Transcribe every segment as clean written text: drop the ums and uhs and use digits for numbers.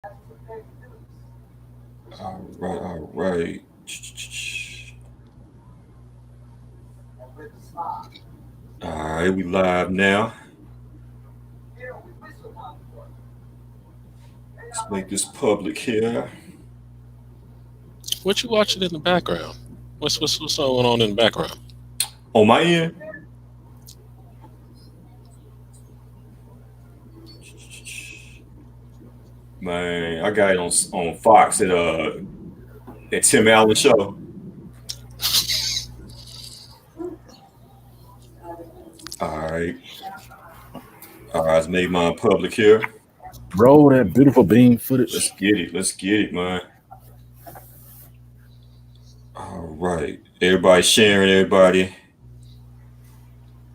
All right. All right, we live now. Let's make this public here. What you watching in the background? What's going on in the background? On my end, man, I got it on Fox at that Tim Allen show. All right. All right, let's make mine public here. Roll that beautiful bean footage. Let's get it. Let's get it, man. All right. Everybody sharing, everybody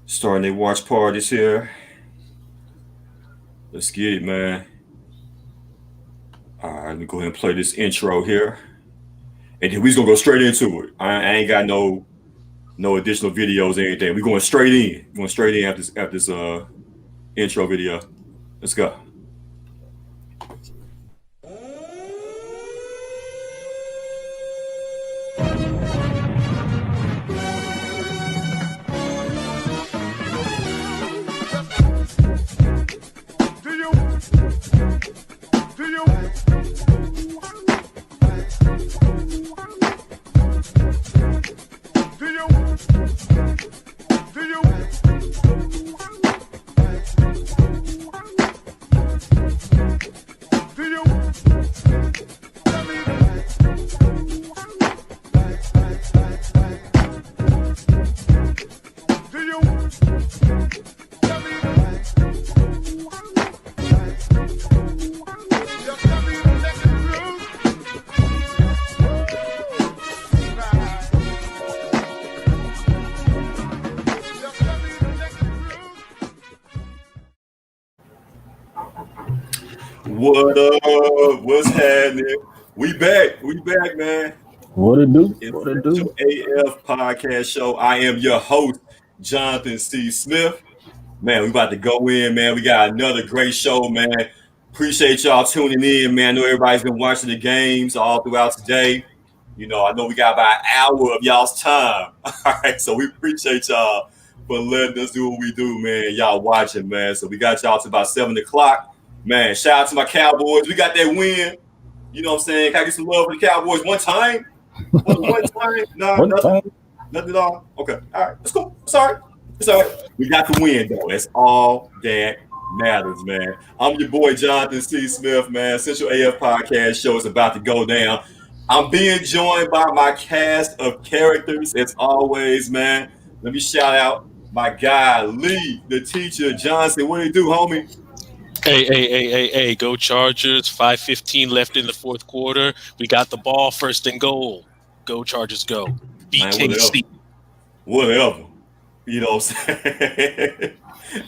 starting their watch parties here. Let's get it, man. All right, let me go ahead and play this intro here. And then we're just gonna go straight into it. I ain't got no additional videos or anything. We're going straight in. Going straight in after this intro video. Let's go. What up? What's happening? We back, man. What it do? It's What it do? AF podcast show. I am your host, Jonathan C. Smith. Man, we about to go in, man. We got another great show, man. Appreciate y'all tuning in, man. I know everybody's been watching the games all throughout today. You know, I know we got about an hour of y'all's time. All right, so we appreciate y'all for letting us do what we do, man. Y'all watching, man. So we got y'all to about 7 o'clock. Man, shout out to my Cowboys. We got that win. You know what I'm saying? Can I get some love for the Cowboys one time? One time? No, nothing at all. Okay. All right. That's cool. Sorry. It's all right. We got the win, though. That's all that matters, man. I'm your boy, Jonathan C. Smith, man. Central AF Podcast Show is about to go down. I'm being joined by my cast of characters, as always, man. Let me shout out my guy, Lee, the teacher, Johnson. What do you do, homie? Hey, go Chargers. 5:15 left in the fourth quarter. We got the ball, first and goal. Go Chargers, go. Beat Tennessee. Whatever. You know what I'm saying?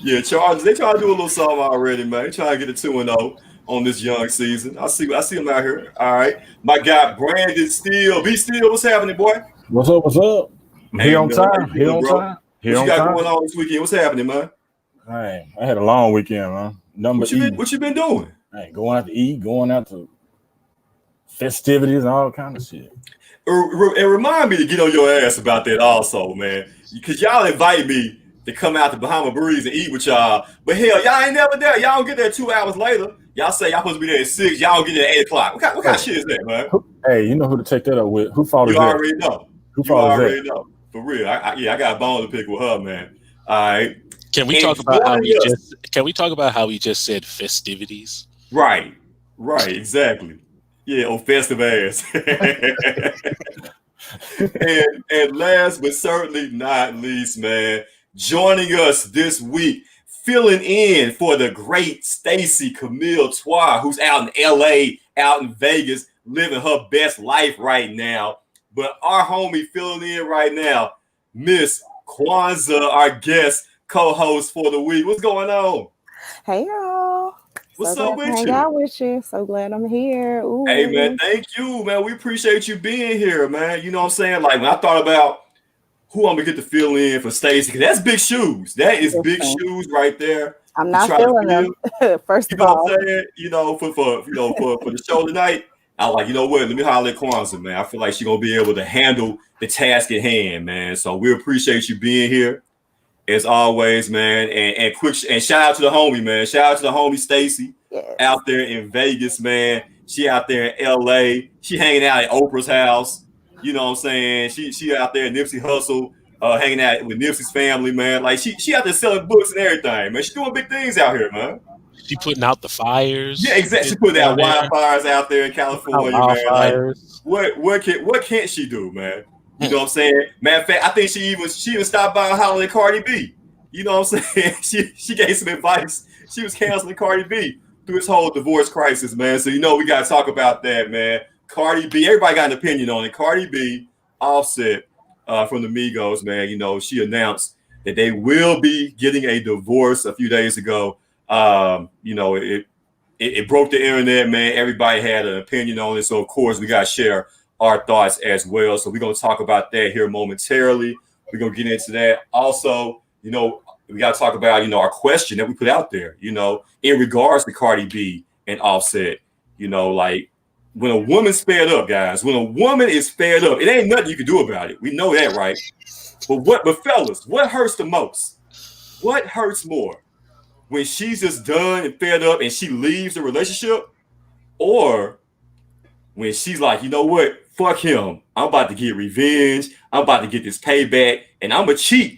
Yeah, Chargers, they trying to do a little something already, man. They trying to get a 2-0 on this young season. I see them out here. All right. My guy, Brandon Steele. Be Steele, what's happening, boy? What's up? Here on time. Here on time. What you got going on this weekend? What's happening, man? Hey, I had a long weekend, man. What you been doing? Hey, going out to eat, going out to festivities and all kind of shit. And remind me to get on your ass about that also, man. Because y'all invite me to come out to Bahama Breeze and eat with y'all. But hell, y'all ain't never there. Y'all don't get there 2 hours later. Y'all say y'all supposed to be there at 6. Y'all don't get there at 8 o'clock. What kind of shit is that, man? Hey, you know who to take that up with. Who fault is that? You already know. You already know. For real. I got a bone to pick with her, man. All right. Can we talk about how he just said festivities? Right, exactly. Yeah, on festive ass. and last but certainly not least, man, joining us this week, filling in for the great Stacy Camille Twa, who's out in LA, out in Vegas, living her best life right now. But our homie filling in right now, Miss Kwanzaa, our guest co-host for the week. What's going on? Hey y'all. What's up with you? Hang out with you. So glad I'm here. Ooh. Hey man, thank you, man. We appreciate you being here, man. You know what I'm saying? Like when I thought about who I'm gonna get to fill in for Stacey, because that's big shoes. That is big shoes right there. I'm to not try to feeling feel. them. First You of know what all, I'm saying? For the show tonight, I was like, you know what? Let me holler at Kwanzaa, man. I feel like she's gonna be able to handle the task at hand, man. So we appreciate you being here as always, man. And quick and shout out to the homie, man. Shout out to the homie Stacy yes. out there in Vegas, man. She out there in LA. She hanging out at Oprah's house. You know what I'm saying? She out there in Nipsey Hussle, hanging out with Nipsey's family, man. Like she out there selling books and everything, man. She doing big things out here, man. She putting out the Yeah, fires. exactly. She put Down out there. wildfires out there in Putting out California, man. Like wildfires. what can't she do, man? You know what I'm saying? Matter of fact, I think she even stopped by and hollered at Cardi B. You know what I'm saying? She gave some advice. She was counseling Cardi B through this whole divorce crisis, man. So we gotta talk about that, man. Cardi B, everybody got an opinion on it. Cardi B, Offset from the Migos, man. She announced that they will be getting a divorce a few days ago. It broke the internet, man. Everybody had an opinion on it. So, of course, we got to share our thoughts as well. So, we're going to talk about that here momentarily. We're going to get into that. Also, we got to talk about, our question that we put out there, in regards to Cardi B and Offset. Like when a woman's fed up, guys, when a woman is fed up, it ain't nothing you can do about it. We know that, right? But fellas, what hurts the most? What hurts more? When she's just done and fed up and she leaves the relationship, or when she's like, you know what, fuck him, I'm about to get revenge, I'm about to get this payback, and I'm gonna cheat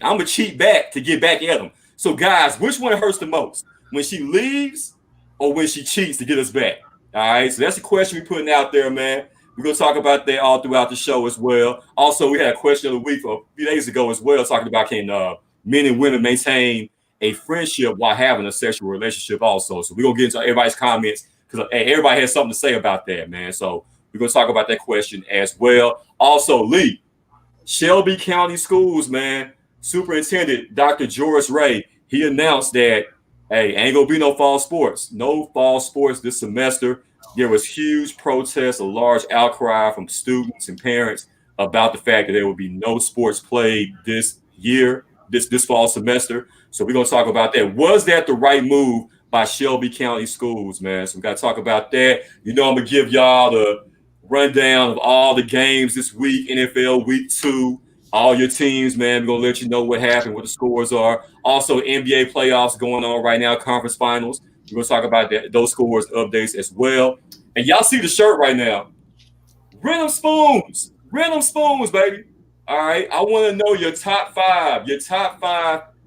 back to get back at him. So guys, which one hurts the most? When she leaves or when she cheats to get us back? All right, so that's the question we're putting out there, man. We're gonna talk about that all throughout the show as well. Also, we had a question of the week a few days ago as well, talking about can men and women maintain a friendship while having a sexual relationship also. So we're going to get into everybody's comments because everybody has something to say about that, man. So we're going to talk about that question as well. Also, Lee, Shelby County Schools, man, Superintendent Dr. George Ray, he announced that, hey, ain't going to be no fall sports. No fall sports this semester. There was huge protests, a large outcry from students and parents about the fact that there would be no sports played this year, this fall semester. So we're going to talk about that. Was that the right move by Shelby County Schools, man? So we got to talk about that. I'm going to give y'all the rundown of all the games this week, NFL Week 2, all your teams, man. We're going to let you know what happened, what the scores are. Also, NBA playoffs going on right now, conference finals. We're going to talk about those scores, updates as well. And y'all see the shirt right now. Rhythm Spoons, baby. All right, I want to know your top five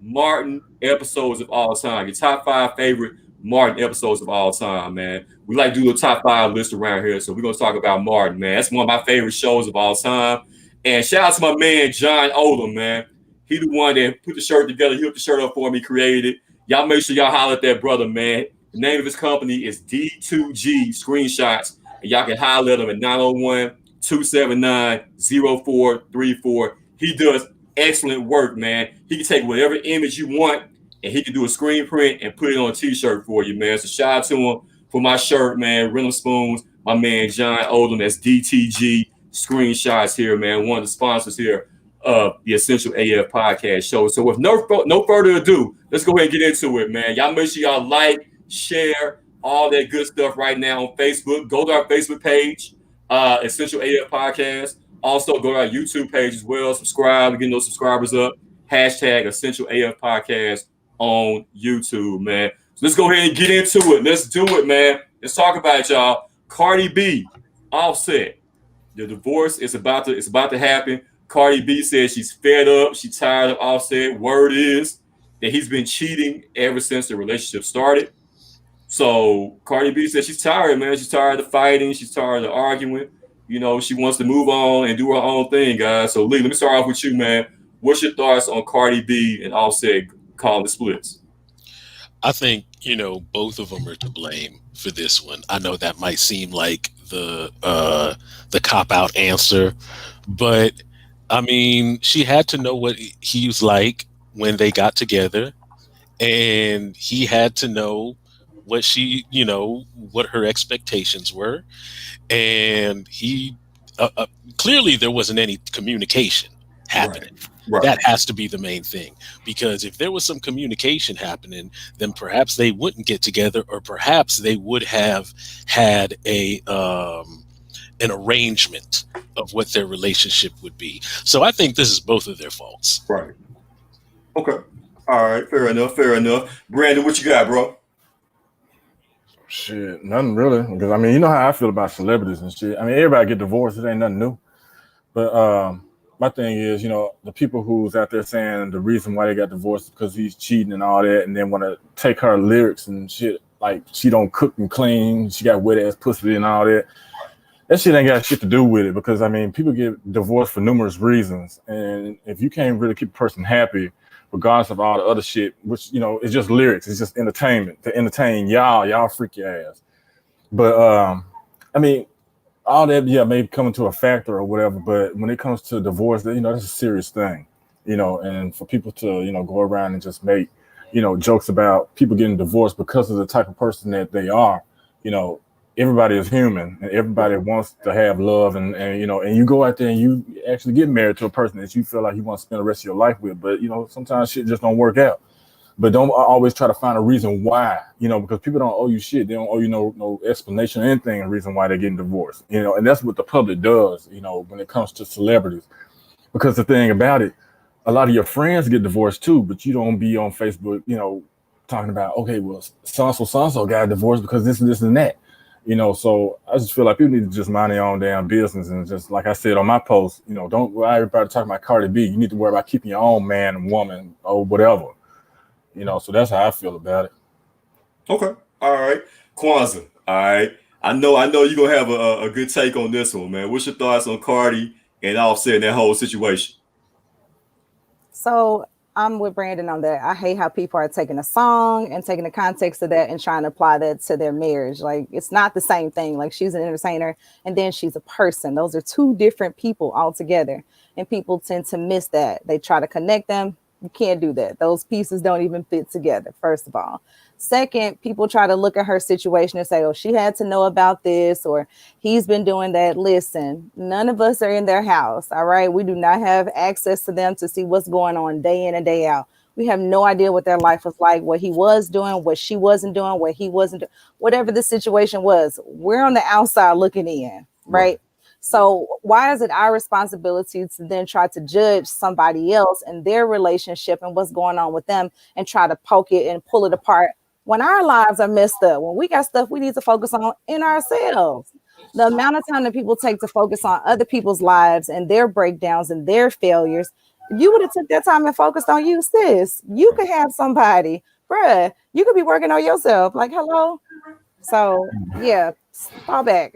Martin episodes of all time, your top 5 favorite Martin episodes of all time, man. We like to do a top 5 list around here, so we're going to talk about Martin, man. That's one of my favorite shows of all time. And shout out to my man, John Odom, man. He the one that put the shirt together. He hooked the shirt up for me, created it. Y'all make sure y'all holler at that brother, man. The name of his company is D2G Screenshots, and y'all can holler at him at 901-279-0434. He does excellent work, man. He can take whatever image you want and he can do a screen print and put it on a t-shirt for you, man. So shout out to him for my shirt, man. Rhythm Spoons, my man John Odom. That's DTG Screenshots here, man. One of the sponsors here of the Essential AF podcast show. So with no further ado, let's go ahead and get into it, man. Y'all make sure y'all like, share, all that good stuff right now on Facebook. Go to our Facebook page, Essential AF Podcast. Also, go to our YouTube page as well. Subscribe. We're getting those subscribers up. Hashtag Essential AF Podcast on YouTube, man. So let's go ahead and get into it. Let's do it, man. Let's talk about it, y'all. Cardi B, Offset. The divorce is about to happen. Cardi B says she's fed up. She's tired of Offset. Word is that he's been cheating ever since the relationship started. So Cardi B says she's tired, man. She's tired of fighting. She's tired of arguing. She wants to move on and do her own thing, guys. So Lee, let me start off with you, man. What's your thoughts on Cardi B and Offset calling the splits? I think, both of them are to blame for this one. I know that might seem like the cop-out answer, but I mean, she had to know what he was like when they got together, and he had to know what what her expectations were. And he clearly there wasn't any communication. happening. Right. That has to be the main thing, because if there was some communication happening, then perhaps they wouldn't get together, or perhaps they would have had an arrangement of what their relationship would be. So I think this is both of their faults. Right. Okay. All right. Fair enough. Brandon, what you got, bro? Shit, nothing really. Because I mean, you know how I feel about celebrities and shit. I mean, everybody get divorced. It ain't nothing new. But my thing is, the people who's out there saying the reason why they got divorced is because he's cheating and all that, and then want to take her lyrics and shit like she don't cook and clean, she got wet ass pussy and all that. That shit ain't got shit to do with it, because I mean, people get divorced for numerous reasons, and if you can't really keep a person happy, regardless of all the other shit, which it's just lyrics, it's just entertainment to entertain y'all freak your ass. But I mean, all that, yeah, may come into a factor or whatever, but when it comes to divorce, that's a serious thing, and for people to, go around and just make, jokes about people getting divorced because of the type of person that they are, everybody is human and everybody wants to have love and you go out there and you actually get married to a person that you feel like you want to spend the rest of your life with, but sometimes shit just don't work out. But don't always try to find a reason why, because people don't owe you shit. They don't owe you no explanation or anything, a reason why they're getting divorced, and that's what the public does, when it comes to celebrities. Because the thing about it, a lot of your friends get divorced too, but you don't be on Facebook, talking about, okay, well, so-and-so got divorced because this and that, so I just feel like people need to just mind their own damn business. And just like I said on my post, don't worry everybody talking about Cardi B. You need to worry about keeping your own man and woman or whatever. So that's how I feel about it. Okay. All right. Kwanzaa. All right. I know you're going to have a good take on this one, man. What's your thoughts on Cardi and Offset and that whole situation? So I'm with Brandon on that. I hate how people are taking a song and taking the context of that and trying to apply that to their marriage. Like, it's not the same thing. Like, she's an entertainer and then she's a person. Those are two different people altogether. And people tend to miss that. They try to connect them. You can't do that. Those pieces don't even fit together, first of all. Second, people try to look at her situation and say, oh, she had to know about this, or he's been doing that. Listen, none of us are in their house, all right? We do not have access to them to see what's going on day in and day out. We have no idea what their life was like, what he was doing, what she wasn't doing, what he wasn't doing, whatever the situation was. We're on the outside looking in, right? So why is it our responsibility to then try to judge somebody else and their relationship and what's going on with them and try to poke it and pull it apart when our lives are messed up, when we got stuff we need to focus on in ourselves? The amount of time that people take to focus on other people's lives and their breakdowns and their failures, if you would have took that time and focused on you, sis, you could have somebody, bruh, you could be working on yourself. Like, hello. So yeah, fall back.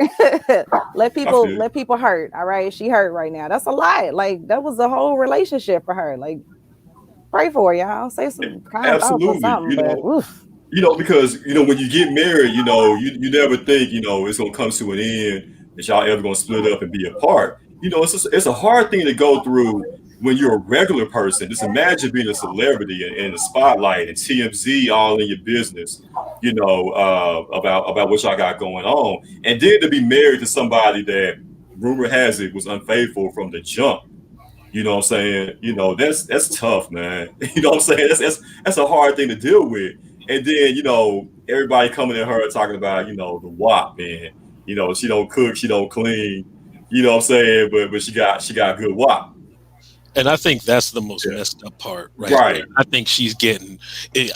let people hurt. All right. She hurt right now. That's a lot. Like, that was the whole relationship for her. Like, pray for y'all. Say some kind of something. Because when you get married, you never think it's gonna come to an end, that y'all ever gonna split up and be apart. It's a hard thing to go through when you're a regular person. Just imagine being a celebrity in the spotlight and TMZ all in your business, about what y'all got going on. And then to be married to somebody that rumor has it was unfaithful from the jump. You know what I'm saying? That's tough, man. You know what I'm saying? That's a hard thing to deal with. And then, everybody coming at her talking about, the WAP, man. She don't cook, she don't clean, you know what I'm saying? But she got good WAP. And I think that's the most messed up part, right? I think she's getting it,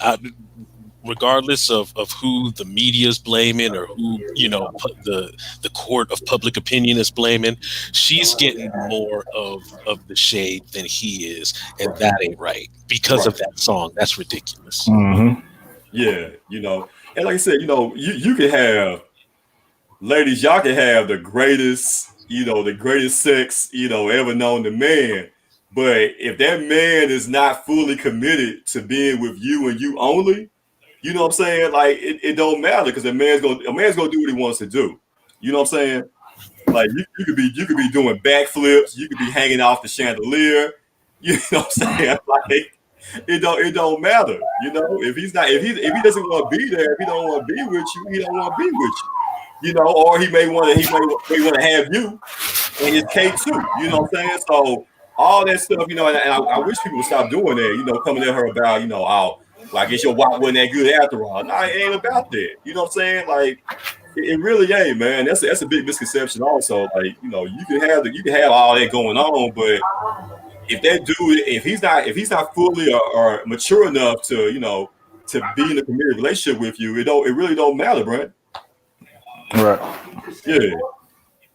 regardless of who the media is blaming or who, the court of public opinion is blaming, she's getting more of the shade than he is. And that ain't right because of that song. That's ridiculous. Mm-hmm. Yeah, and like I said, you can have, ladies, y'all can have the greatest sex, ever known to man. But if that man is not fully committed to being with you and you only, you know what I'm saying? Like, it don't matter, because a man's gonna do what he wants to do. You know what I'm saying? Like, you could be doing backflips, you could be hanging off the chandelier. You know what I'm saying? Like, it don't matter. If he doesn't want to be there, if he don't want to be with you, he don't want to be with you. Or he may want to have you and his cake too. You know what I'm saying? So all that stuff, you know, and I wish people would stop doing that, you know, coming at her about, you know, oh, well, I guess your wife wasn't that good after all. No, it ain't about that. You know what I'm saying? Like, it really ain't, man. That's a big misconception also. Like, you know, you can have all that going on, but if that dude, if he's not fully or mature enough to, you know, to be in a committed relationship with you, it really don't matter, bro. Right. Yeah.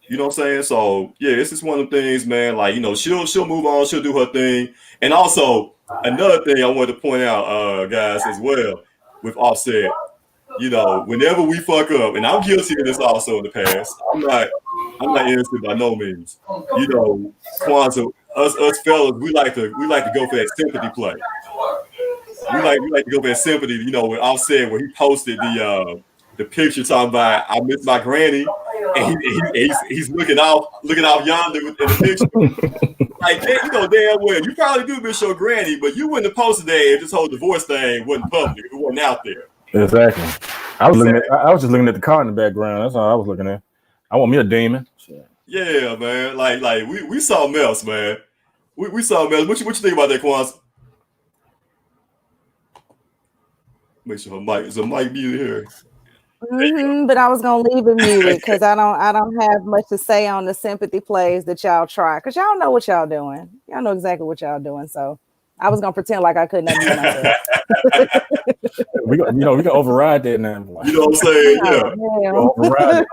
You know what I'm saying? So yeah, it's just one of the things, man. Like, you know, she'll move on, she'll do her thing. And also another thing I wanted to point out, guys, as well, with Offset, you know, whenever we fuck up, and I'm guilty of this also in the past. I'm not innocent by no means. You know, Kwanzaa, us fellas, we like to go for that sympathy play. We like to go for that sympathy, you know, with Offset where he posted the picture talking about I miss my granny, and he's looking off yonder in the picture. Like, you know damn well you probably do miss your granny, but you wouldn't have posted that if this whole divorce thing wasn't public, if it wasn't out there. Exactly. I was just looking at the car in the background. That's all I was looking at. I want me a demon. Yeah, man. Like we saw else, man. We saw else. What you think about that, Kwanzaa? Make sure her mic muted here. But I was gonna leave it muted because I don't have much to say on the sympathy plays that y'all try, because y'all know what y'all doing. Y'all know exactly what y'all doing. So I was gonna pretend like I couldn't unmute myself. we can override that now. You know what I'm saying? Yeah. Override it.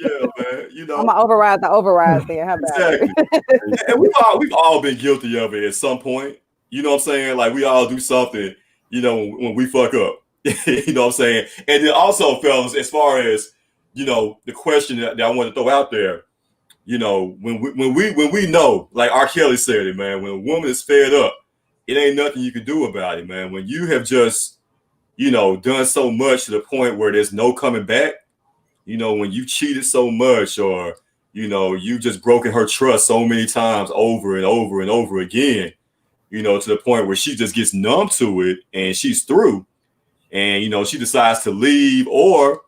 Yeah, man. You know, I'm gonna override the override there. How about exactly. And we've all been guilty of it at some point. You know what I'm saying? Like, we all do something, you know, when we fuck up. You know what I'm saying? And then also, fellas, as far as, you know, the question that I want to throw out there, you know, when we know, like R. Kelly said it, man, when a woman is fed up, it ain't nothing you can do about it, man. When you have just, you know, done so much to the point where there's no coming back, you know, when you cheated so much, or, you know, you just broken her trust so many times over and over and over again, you know, to the point where she just gets numb to it and she's through. And, you know, she decides to leave, or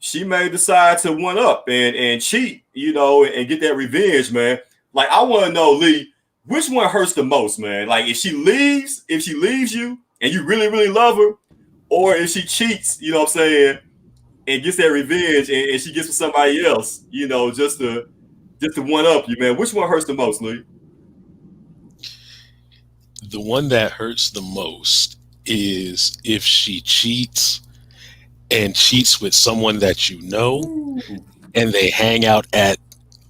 she may decide to one up and cheat, you know, and get that revenge, man. Like, I want to know, Lee, which one hurts the most, man? Like, if she leaves you and you really, really love her, or if she cheats, you know what I'm saying, and gets that revenge and she gets with somebody else, you know, just to one up you, man. Which one hurts the most, Lee? The one that hurts the most is if she cheats with someone that you know, and they hang out at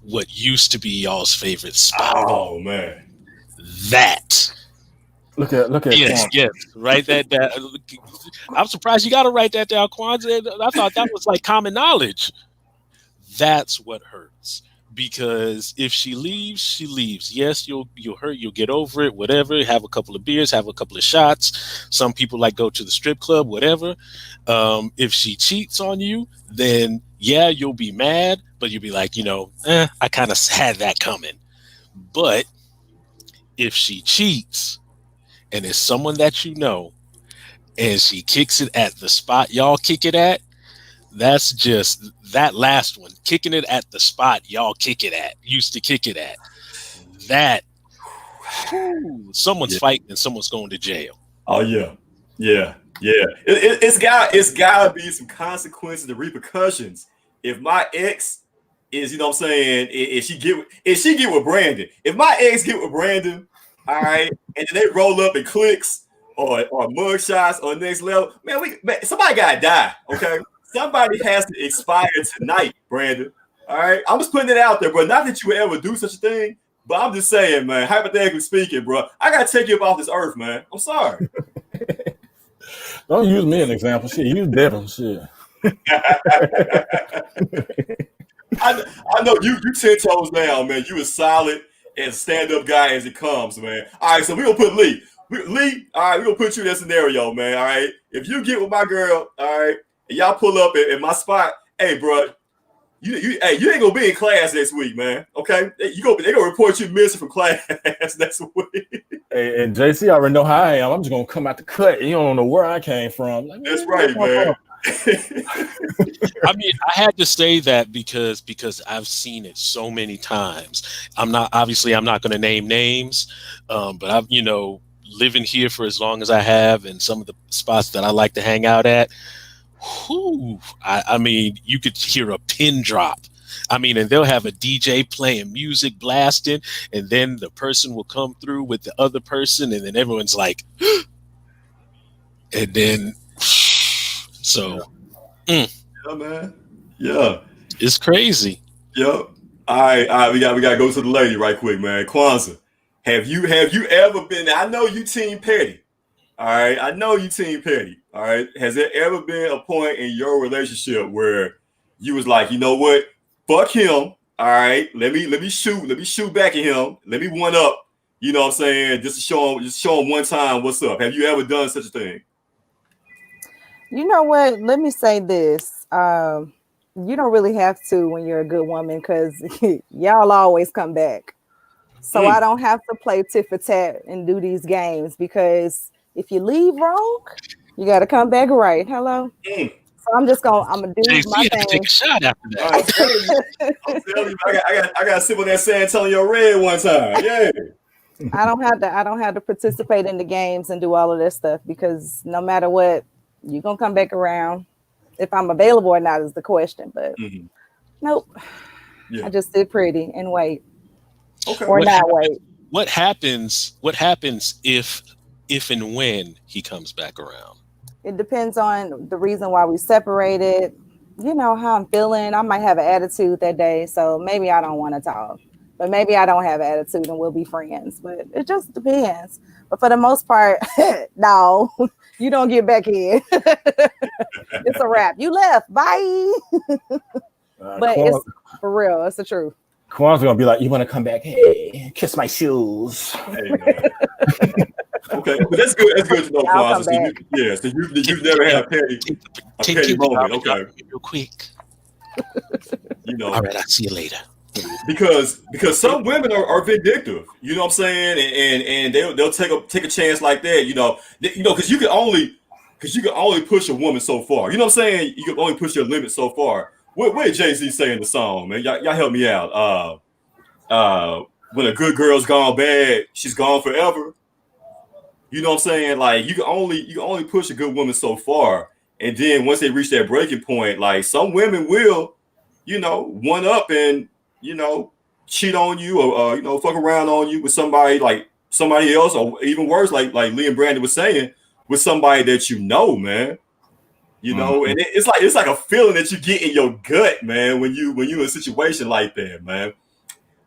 what used to be y'all's favorite spot. Oh, man. That. Look at yes. Write that down. I'm surprised you got to write that down, Kwanzaa. I thought that was like common knowledge. That's what hurts. Because if she leaves, she leaves. Yes, you'll hurt, you'll get over it, whatever. Have a couple of beers, have a couple of shots. Some people like go to the strip club, whatever. If she cheats on you, then yeah, you'll be mad, but you'll be like, you know, I kind of had that coming. But if she cheats and it's someone that you know, and she kicks it at the spot y'all kick it at, that's just that last one, kicking it at the spot y'all used to kick it at. That someone's fighting and someone's going to jail. Oh yeah. It's gotta be some consequences, the repercussions. If my ex is, you know what I'm saying, if she get with Brandon, if my ex get with Brandon, all right, and then they roll up and clicks or mug shots or next level, man, somebody gotta die, okay? Somebody has to expire tonight, Brandon. All right, I'm just putting it out there, bro. Not that you would ever do such a thing, but I'm just saying, man. Hypothetically speaking, bro, I gotta take you up off this earth, man. I'm sorry. Don't use me as an example. Shit, use Devin. Shit. I know you 10 toes down, man. You as solid and stand-up guy as it comes, man. All right, so we're gonna put Lee. All right, we're gonna put you in that scenario, man. All right. If you get with my girl, all right, and y'all pull up at my spot, hey, bro, you ain't gonna be in class next week, man. Okay, they gonna report you missing from class next week. Hey, and JC already know how I am. I'm just gonna come out the cut. You don't know where I came from. Like, that's right, man. I mean, I had to say that because I've seen it so many times. I'm not going to name names, but I've living here for as long as I have, and some of the spots that I like to hang out at. Whew, I mean, you could hear a pin drop. I mean, and they'll have a DJ playing music, blasting, and then the person will come through with the other person, and then everyone's like, and then so. Yeah, man. Yeah, it's crazy. Yep. All right. We gotta go to the lady right quick, man. Kwanzaa, have you ever been? I know you Team Petty. All right, I know you Team Petty. All right, has there ever been a point in your relationship where you was like, you know what, fuck him. All right, let me shoot back at him. Let me one up. You know what I'm saying? Just show him one time what's up. Have you ever done such a thing? You know what? Let me say this. You don't really have to when you're a good woman, because y'all always come back. So I don't have to play tit for tat and do these games, because if you leave wrong, you got to come back right. Hello. So I'm gonna do my thing. Take a shot after that. I'm telling you, I got to sip on that San Antonio Red one time. Yeah. I don't have to participate in the games and do all of this stuff, because no matter what, you're gonna come back around. If I'm available or not is the question, but nope. Yeah. I just sit pretty and wait. Okay. Or not wait. What happens if and when he comes back around? It depends on the reason why we separated. You know how I'm feeling. I might have an attitude that day, so maybe I don't want to talk. But maybe I don't have an attitude and we'll be friends. But it just depends. But for the most part, no, you don't get back in. It's a wrap. You left. Bye. But it's for real. It's the truth. Kwan's gonna be like, you want to come back? Hey, kiss my shoes. Hey, okay, but that's good. That's good to know, Kwan. So you've never had a petty moment. Okay, real quick. You know. All right, I'll see you later. Because some women are vindictive. You know what I'm saying? And they'll take a chance like that. Because you can only push a woman so far. You know what I'm saying? You can only push your limit so far. What did Jay-Z say in the song, man? Y'all help me out. When a good girl's gone bad, she's gone forever. You know what I'm saying? Like you can only push a good woman so far, and then once they reach that breaking point, like some women will, one up and cheat on you or fuck around on you with somebody else, or even worse, like Lee and Brandon was saying, with somebody that man. And it's like a feeling that you get in your gut, man, when you're in a situation like that, man.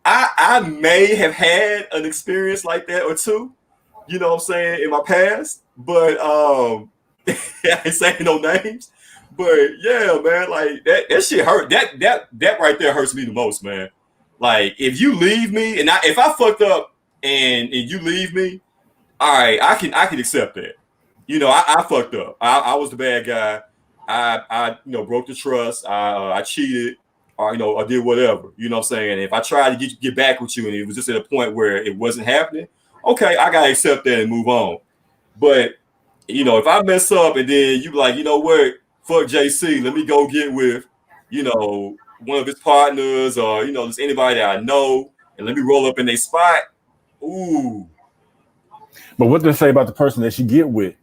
I may have had an experience like that or two, you know what I'm saying, in my past, but I ain't saying no names, but yeah, man, like that shit hurt. That right there hurts me the most, man. Like if you leave me, and if I fucked up and you leave me, all right, I can accept that. I fucked up. I was the bad guy. I broke the trust. I cheated, or I did whatever. You know what I'm saying? If I tried to get back with you and it was just at a point where it wasn't happening, okay, I gotta accept that and move on. But if I mess up and then you like, you know what, fuck JC, let me go get with, one of his partners or just anybody that I know, and let me roll up in their spot. Ooh. But what do they say about the person that you get with?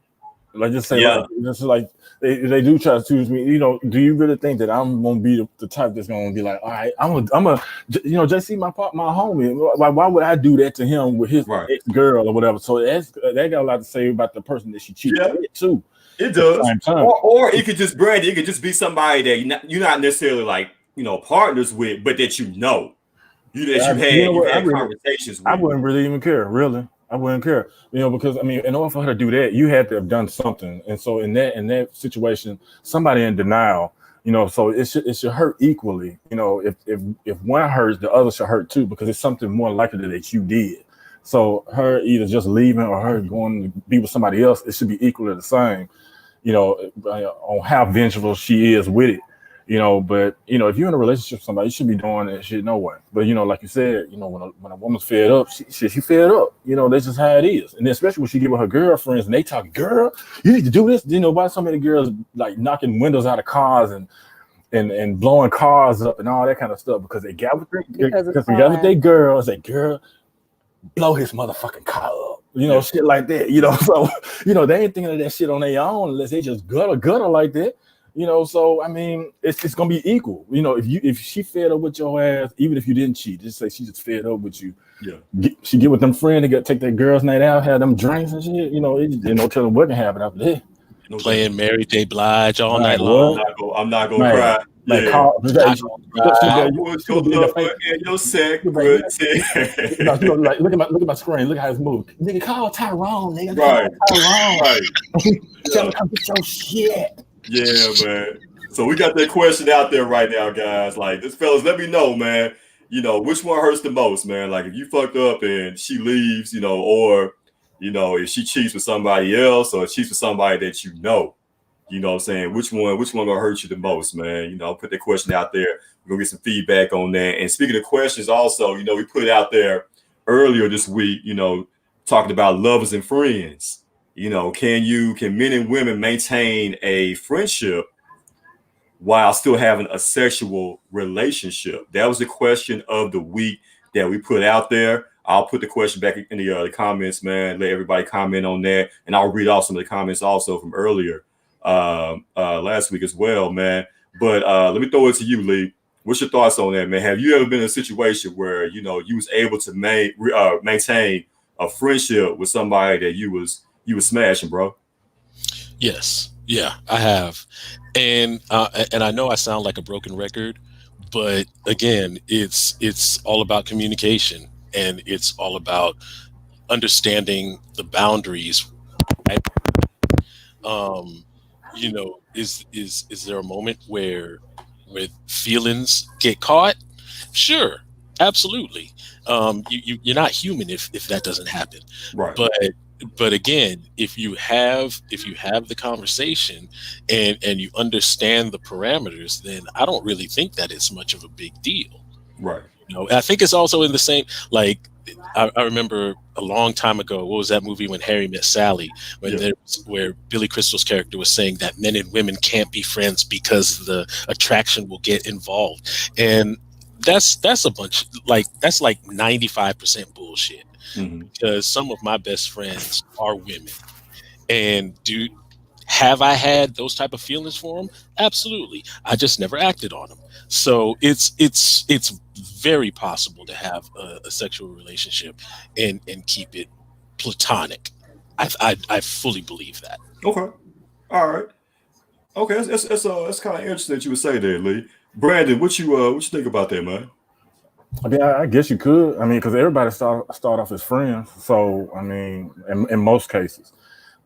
Like just say, like they do try to choose me. Do you really think that I'm gonna be the type that's gonna be like, all right, I'm a JC, my homie. Like, why would I do that to him with his ex girl or whatever? So that got a lot to say about the person that she cheated with too. It does. Or it could just Brandy. It could just be somebody that you're not necessarily like partners with, but that you've had conversations with. I wouldn't really even care, really. I wouldn't care, because in order for her to do that, you had to have done something. And so in that situation, somebody in denial, so it should hurt equally. If one hurts, the other should hurt too, because it's something more likely that you did. So her either just leaving or her going to be with somebody else, it should be equally the same, on how vengeful she is with it. You know, but you know, if you're in a relationship with somebody, you should be doing that shit no way. But you know, like you said, you know, when a woman's fed up, she fed up. You know, that's just how it is. And then especially when she get with her girlfriends and they talk, girl, you need to do this. You know, why so many girls like knocking windows out of cars and blowing cars up and all that kind of stuff because they got with their girls. They girl, blow his motherfucking car up. You know, shit like that. You know, so you know they ain't thinking of that shit on their own unless they just gutter like that. You know, so I mean, it's gonna be equal. You know, if she fed up with your ass, even if you didn't cheat, just say she just fed up with you. Yeah, she get with them friends, they got take their girls' night out, have them drinks and shit. You know, no telling what can happen after that. Playing Mary J. Blige all night long. I'm not gonna cry. Like, yeah. I put your lover in your secretary. You know, like look at my screen. Look how it's moved. Nigga, call Tyrone. Nigga, right. Call Tyrone. Right. Tell him come get your shit. Yeah, man. So we got that question out there right now, guys. Like, this fellas, let me know, man. You know, which one hurts the most, man? Like, if you fucked up and she leaves, you know, or you know, if she cheats with somebody else or cheats with somebody that you know what I'm saying? Which one gonna hurt you the most, man? You know, put that question out there. We're gonna get some feedback on that. And speaking of questions, also, you know, we put out there earlier this week, you know, talking about lovers and friends. You know, can men and women maintain a friendship while still having a sexual relationship? That was the question of the week that we put out there. I'll put the question back in the comments, man. Let everybody comment on that, and I'll read off some of the comments also from earlier last week as well, man. But let me throw it to you, Lee. What's your thoughts on that, man? Have you ever been in a situation where you know you was able to maintain a friendship with somebody that you was smashing, bro? Yes, yeah, I have, and I know I sound like a broken record, but again, it's all about communication, and it's all about understanding the boundaries. Right? You know, is there a moment where feelings get caught? Sure, absolutely. You're not human if that doesn't happen. Right. But again, if you have the conversation and you understand the parameters, then I don't really think that it's much of a big deal. Right. You know, I think it's also in the same, like, I remember a long time ago, what was that movie When Harry Met Sally, where Billy Crystal's character was saying that men and women can't be friends because the attraction will get involved. And that's a bunch, like, that's like 95% bullshit. Mm-hmm. Because some of my best friends are women. And have I had those type of feelings for them? Absolutely. I just never acted on them. So it's very possible to have a sexual relationship and keep it platonic. I fully believe that. Okay. All right. Okay. That's kind of interesting that you would say that, Lee. Brandon, what you think about that, man? I mean, I guess you could. I mean, because everybody start off as friends. So, I mean, in most cases.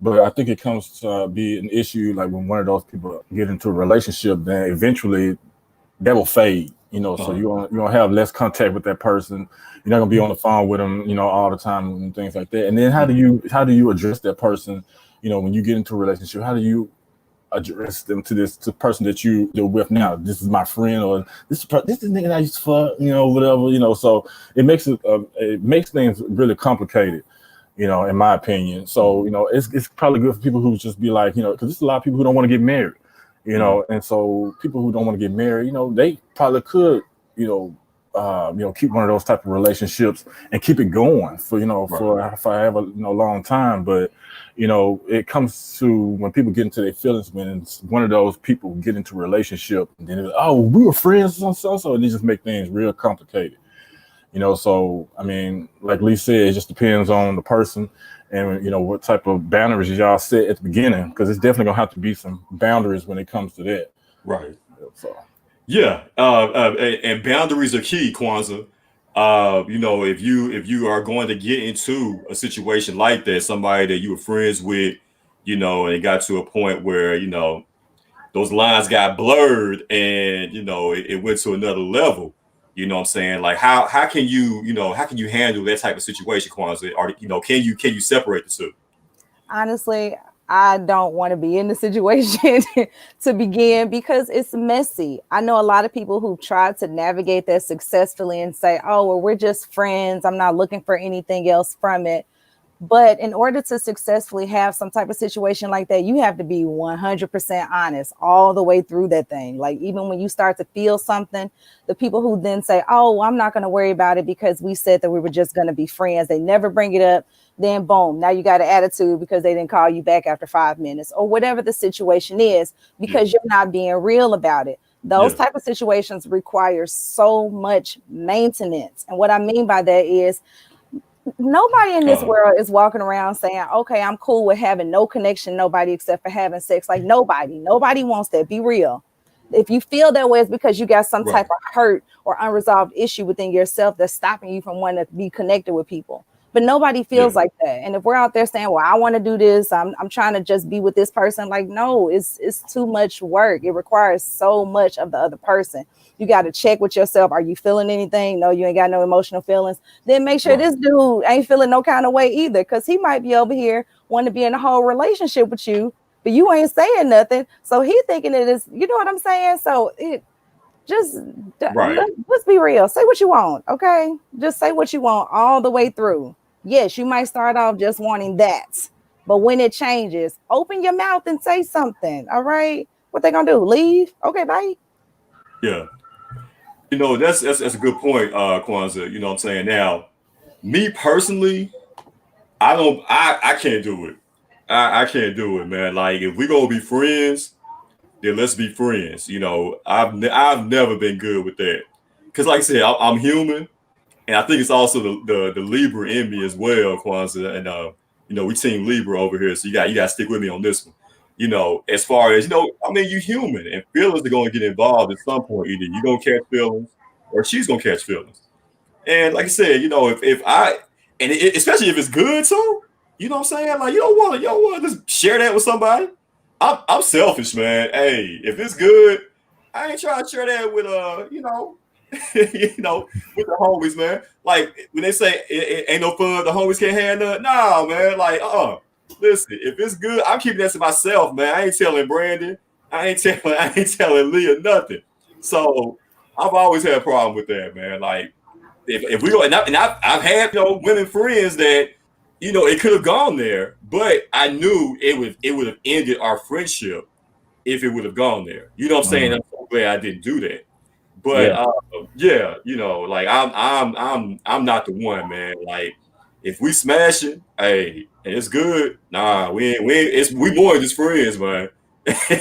But I think it comes to be an issue like when one of those people get into a relationship, then eventually that will fade. You know, so you're gonna have less contact with that person. You're not gonna be on the phone with them, you know, all the time and things like that. And then how do you address that person? You know, when you get into a relationship, how do you address them to the person that you're with now? This is my friend, or this is the nigga I used to fuck, you know, whatever, you know. So it makes things really complicated, you know, in my opinion. So, you know, it's probably good for people who just be like, you know, because there's a lot of people who don't want to get married, you know, and so people who don't want to get married, you know, they probably could, you know, keep one of those type of relationships and keep it going for, you know, for however, you know, long time. But, you know, it comes to when people get into their feelings, when one of those people get into a relationship and then like, oh, we were friends and so and they just make things real complicated. You know, so, I mean, like Lee said, it just depends on the person and, you know, what type of boundaries y'all set at the beginning, because it's definitely going to have to be some boundaries when it comes to that. Right. So, yeah. And boundaries are key, Kwanzaa. You know, if you are going to get into a situation like that, somebody that you were friends with, you know, and it got to a point where, you know, those lines got blurred and, you know, it went to another level. You know what I'm saying? Like how can you handle that type of situation, Kwanzaa? Or, you know, can you separate the two? Honestly, I don't want to be in the situation to begin because it's messy. I know a lot of people who've tried to navigate that successfully and say, oh, well, we're just friends. I'm not looking for anything else from it. But in order to successfully have some type of situation like that, you have to be 100% honest all the way through that thing. Like, even when you start to feel something, the people who then say, oh, I'm not going to worry about it because we said that we were just going to be friends, they never bring it up. Then boom, now you got an attitude because they didn't call you back after 5 minutes or whatever the situation is, because you're not being real about it. Those type of situations require so much maintenance. And what I mean by that is, nobody in this world is walking around saying, okay, I'm cool with having no connection, nobody except for having sex. Like, nobody wants that. Be real. If you feel that way, it's because you got some type of hurt or unresolved issue within yourself that's stopping you from wanting to be connected with people. But nobody feels like that. And if we're out there saying, well, I want to do this, I'm trying to just be with this person, like, no, it's too much work. It requires so much of the other person. You got to check with yourself. Are you feeling anything? No, you ain't got no emotional feelings. Then make sure this dude ain't feeling no kind of way either, because he might be over here wanting to be in a whole relationship with you, but you ain't saying nothing. So he thinking it is, you know what I'm saying? So it just, let's be real. Say what you want, okay? Just say what you want all the way through. Yes, you might start off just wanting that, but when it changes, open your mouth and say something, all right? What they gonna do? Leave? Okay, bye. Yeah. You know, that's a good point, Kwanzaa. You know what I'm saying? Now, me personally, I can't do it. I can't do it, man. Like, if we gonna be friends, then let's be friends. You know, I've never been good with that. Cause like I said, I'm human, and I think it's also the Libra in me as well, Kwanzaa. And you know, we team Libra over here, so you got to stick with me on this one. You know, as far as, you know, I mean, you're human, and feelings are going to get involved at some point. Either you're going to catch feelings or she's going to catch feelings. And like I said, you know, if I, and especially if it's good too, you know what I'm saying? Like, you don't want to just share that with somebody. I'm selfish, man. Hey, if it's good, I ain't trying to share that with, you know, you know, with the homies, man. Like, when they say it ain't no fun, the homies can't have none. Nah, man. Like, listen, if it's good, I'm keeping that to myself, man. I ain't telling Brandon. I ain't telling Leah nothing. So I've always had a problem with that, man. Like, if we go, and I've had, you know, women friends that, you know, it could have gone there, but I knew it would have ended our friendship if it would have gone there. You know what I'm saying? I'm so glad I didn't do that. But you know, like, I'm not the one, man. Like, if we smashing, hey, and it's good, nah, we more than just friends, man.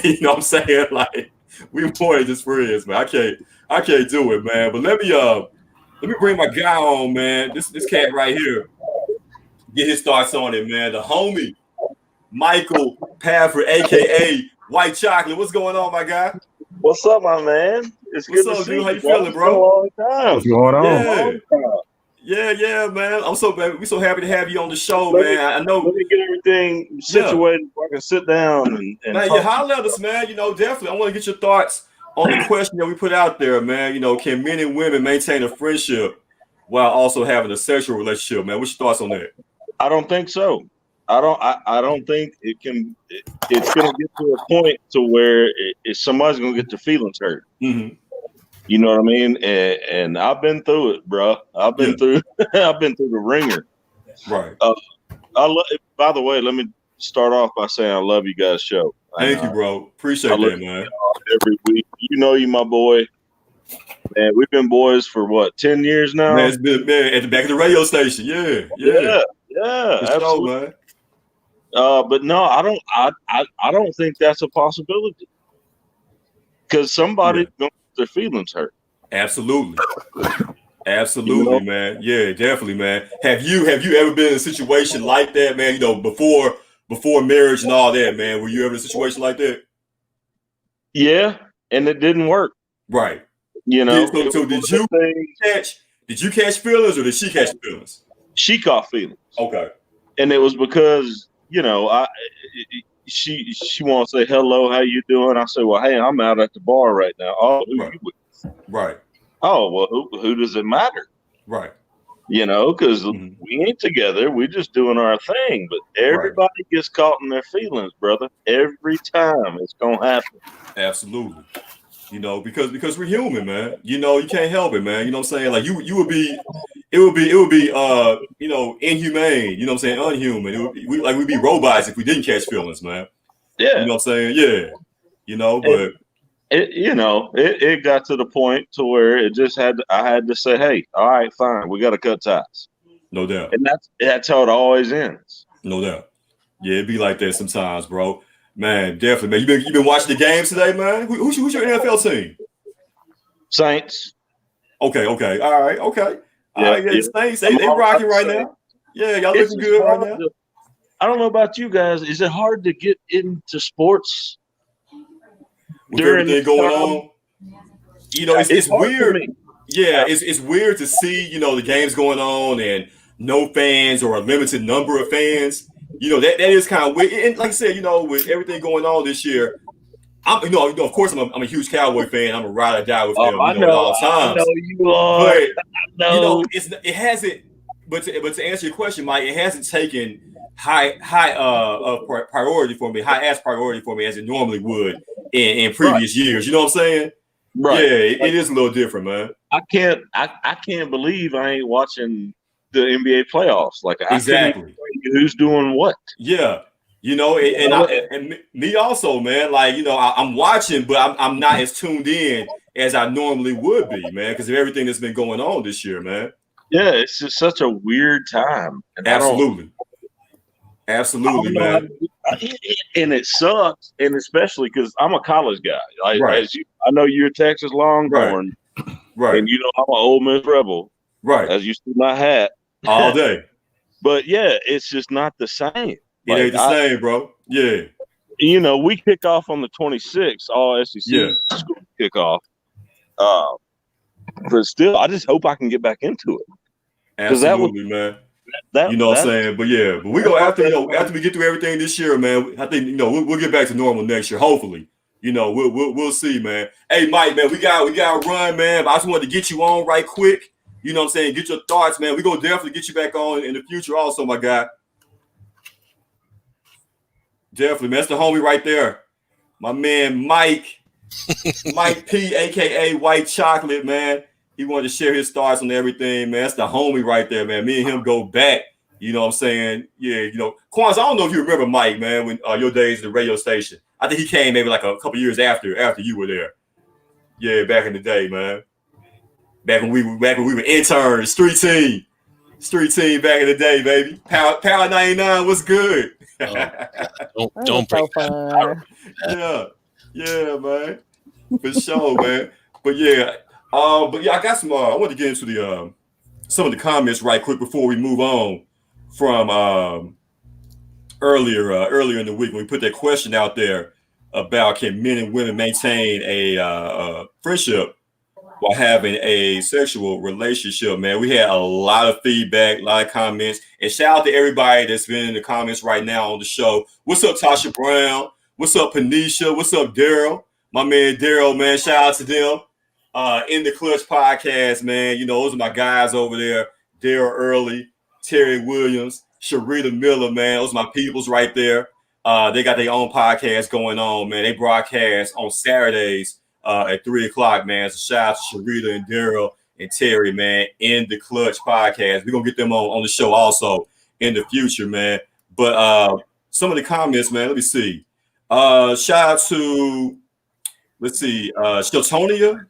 You know what I'm saying? Like, we more than just friends, man. I can't do it, man. But let me bring my guy on, man. This cat right here. Get his thoughts on it, man. The homie, Michael Pafford, aka White Chocolate. What's going on, my guy? What's up, my man? It's good to see you. How you feeling, bro? Long time. What's going on? Yeah, man. We're so happy to have you on the show, man. I know. Let me get everything situated so I can sit down and man, you holler at us, man. You know, definitely. I want to get your thoughts on the question that we put out there, man. You know, can men and women maintain a friendship while also having a sexual relationship, man? What's your thoughts on that? I don't think so. I don't think it can. It's going to get to a point to where somebody's going to get their feelings hurt. Mm-hmm. You know what I mean? And I've been through it, bro. I've been through the ringer. Right. By the way, let me start off by saying I love you guys' show. Thank you, bro. Appreciate that, man. Every week, you my boy. Man, we've been boys for what, 10 years now? Man, it's been, man, at the back of the radio station. Yeah. Absolutely, man. But no, I don't think that's a possibility, because somebody's going to get their feelings hurt. Absolutely, you know? Man. Yeah, definitely, man. Have you ever been in a situation like that, man? You know, before marriage and all that, man. Were you ever in a situation like that? Yeah, and it didn't work. Right. You know. So did you catch feelings, or did she catch feelings? She caught feelings. Okay. And it was because, you know, she wants to say hello, how you doing? I say, well, hey, I'm out at the bar right now. Oh, who you with? Right. Oh, well, who does it matter? Right. Because Mhm. we ain't together. We're just doing our thing. But everybody gets caught in their feelings, brother. Every time it's gonna happen. Absolutely. Because we're human, man. You can't help it, man. You know what I'm saying? Like you would be, it would be inhumane. You know what I'm saying? Unhuman. We'd be robots if we didn't catch feelings, man. Yeah. You know what I'm saying? Yeah. But It got to the point to where I had to say, hey, all right, fine, we got to cut ties, no doubt. and that's how it always ends. No doubt. Yeah, it'd be like that sometimes, bro. Man, definitely, man. You been watching the games today, man? Who's your NFL team? Saints. Okay. All right. Okay. All Yeah, right. Yeah, yeah. Saints. They rocking right now. Yeah, y'all It's looking just good right hard now. I don't know about you guys. Is it hard to get into sports With during everything this going time? on? It's hard for weird. me. Yeah, it's weird to see, the games going on and no fans or a limited number of fans. That is kind of weird. And like I said, with everything going on this year, of course I'm a huge Cowboy fan. I'm a ride or die with them, I at know. all I know times. you are. But No. it hasn't. But to answer your question, Mike, it hasn't taken high priority for me, high ass priority for me as it normally would in previous years. You know what I'm saying? Right. Yeah, it is a little different, man. I can't believe I ain't watching the NBA playoffs. Like Exactly. Who's doing what? Yeah. And me also, man. Like, I'm watching, but I'm not as tuned in as I normally would be, man, because of everything that's been going on this year, man. Yeah, it's just such a weird time. And Absolutely, man. And it sucks, and especially because I'm a college guy. Like, Right. I know you're a Texas Longhorn, right? And I'm an Ole Miss Rebel, right? As you see my hat all day. But yeah, it's just not the same. It ain't the same, bro. Yeah. We kick off on the 26th, all SEC school kickoff. But still, I just hope I can get back into it. Absolutely, man. You know what I'm saying? But yeah, we go after we get through everything this year, man. I think we'll get back to normal next year. Hopefully, we'll see, man. Hey, Mike, man, we got to run, man. But I just wanted to get you on right quick. You know what I'm saying? Get your thoughts, man. We gonna definitely get you back on in the future, also, my guy. Definitely, man. That's the homie right there, my man, Mike P, aka White Chocolate, man. He wanted to share his thoughts on everything, man. That's the homie right there, man. Me and him go back. You know what I'm saying? Yeah, Kwanzaa, I don't know if you remember Mike, man, when your days at the radio station. I think he came maybe like a couple years after you were there. Yeah, back in the day, man. Back when we were interns, street team back in the day, baby. Power 99 was good. Don't break that. Yeah, man. For sure, man. But yeah, I got some. I want to get into the some of the comments right quick before we move on from earlier in the week when we put that question out there about can men and women maintain a friendship while having a sexual relationship. Man, we had a lot of feedback, a lot of comments, and shout out to everybody that's been in the comments right now on the show. What's up, Tasha Brown? What's up, Panisha? What's up, Daryl? My man Daryl, man, shout out to them. In the Clutch podcast, man. Those are my guys over there. Daryl Early, Terry Williams, Sharita Miller, man. Those are my peoples right there. They got their own podcast going on, man. They broadcast on Saturdays at 3:00, man. So shout out to Sharita and Daryl and Terry, man, in the Clutch podcast. We're gonna get them on the show also in the future, man. But some of the comments, man, let me see. Shout out to, let's see, Sheltonia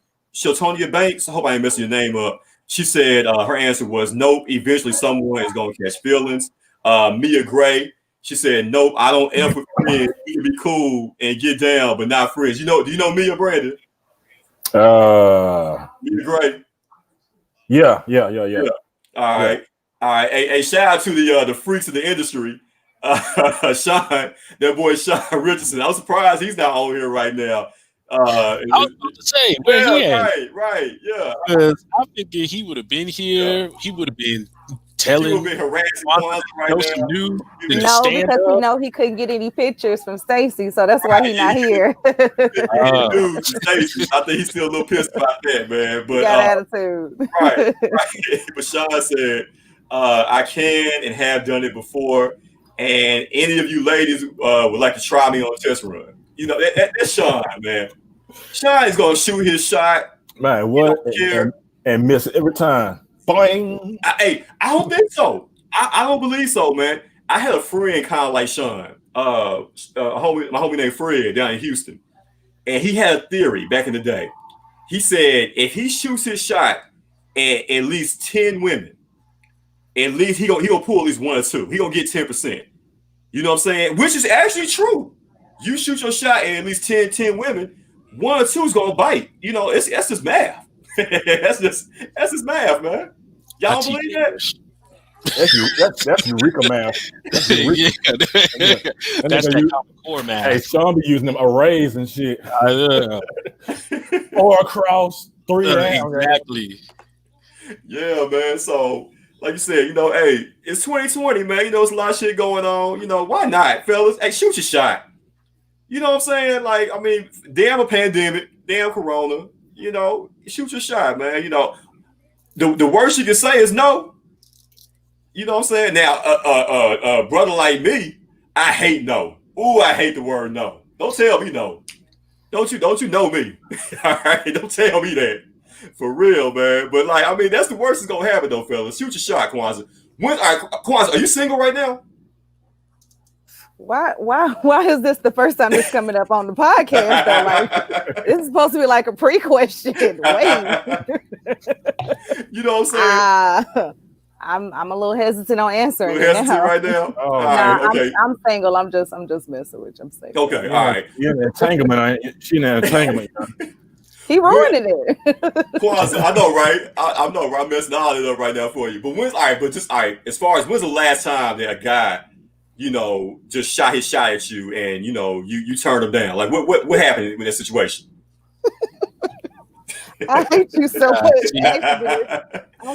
Banks. I hope I ain't messing your name up. She said her answer was nope. Eventually, someone is going to catch feelings. Mia Gray. She said nope. I don't F with friends. We can be cool and get down, but not friends. Do you know Mia, Brandon? Mia Gray. Yeah. All right. Hey, shout out to the freaks of the industry. Sean, that boy Sean Richardson. I'm surprised he's not on here right now. I was about to say, where he at? Right, yeah. Because I figured he would have been here. Yeah. He would have been telling been harassing Kwanzaa Kwanzaa to right know some now. news and No, to No, stand because he up. know he couldn't get any pictures from Stacy, so that's why he not here. Dude, Stacey, I think he's still a little pissed about that, man. He But got attitude. right. But Sean said, I can and have done it before. And any of you ladies would like to try me on a test run. You know, that's Sean, man. Sean is gonna shoot his shot. Man, what? And miss it every time. Boing. I don't think so. I don't believe so, man. I had a friend kind of like Sean, my homie named Fred down in Houston, and he had a theory back in the day. He said if he shoots his shot at least 10 women, at least he gonna pull at least 1 or 2. He gonna get 10%. You know what I'm saying? Which is actually true. You shoot your shot at least 10 women, 1 or 2 is gonna bite. You know, that's just math. that's just math, man. Y'all don't believe that? That's Eureka math. That's Eureka. That's that core math. Hey, Sean be using them arrays and shit. 4 across, 3 down. Exactly. Yeah, man. So, like you said, you know, hey, it's 2020, man. You know, there's a lot of shit going on. You know, why not, fellas? Hey, shoot your shot. You know what I'm saying? Like, I mean, damn a pandemic, damn Corona. You know, shoot your shot, man. You know, the worst you can say is no. You know what I'm saying? Now, brother like me, I hate no. Ooh, I hate the word no. Don't tell me no. Don't you know me? All right, don't tell me that. For real, man. But like, I mean, that's the worst that's gonna happen, though, fellas. Shoot your shot, Kwanzaa. Kwanzaa, are you single right now? Why is this the first time it's coming up on the podcast? Though? Like, this is supposed to be like a pre-question. Wait. You know what I'm saying? I'm a little hesitant on answering. Right now. Oh, right, okay. I'm single. I'm just messing with you. I'm single. Okay, all right. You're in an entanglement. She in an entanglement. He ruining it. Kwanzaa, I know, right? I know, right? I'm messing all it up right now for you. But as far as when's the last time that a guy, you know, just shot his shot at you and you know you turned him down? Like what happened with that situation? I hate you so much. No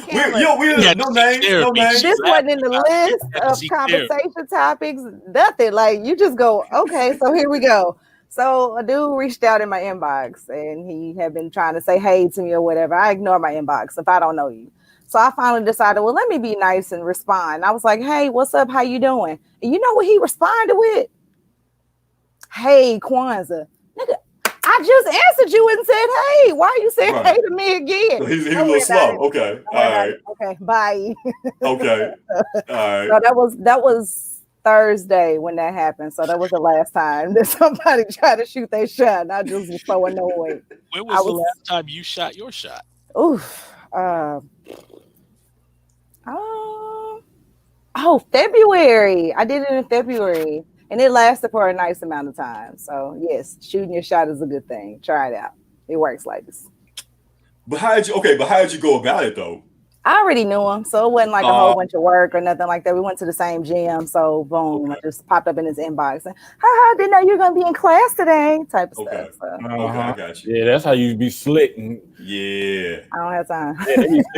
names. This wasn't in the list of conversation topics. Nothing. Like you just go, okay, so here we go. So a dude reached out in my inbox and he had been trying to say hey to me or whatever. I ignore my inbox if I don't know you. So I finally decided, well, let me be nice and respond. I was like, hey, what's up? How you doing? And you know what he responded with? Hey, Kwanzaa. Nigga, I just answered you and said, hey, why are you saying hey to me again? So he's a little slow. Okay. All right. Okay. Bye. Okay. All right. So that was Thursday when that happened. So that was the last time that somebody tried to shoot their shot. And I just was so annoyed. When was the last time you shot your shot? Oof. February. I did it in February. And it lasted for a nice amount of time. So yes, shooting your shot is a good thing. Try it out. It works like this. But how did you go about it though? I already knew him, so it wasn't like a whole bunch of work or nothing like that. We went to the same gym, so boom, I just popped up in his inbox and didn't know you were gonna be in class today, type of stuff. So. Okay, I got you. Yeah, that's how you be slick. Yeah. I don't have time.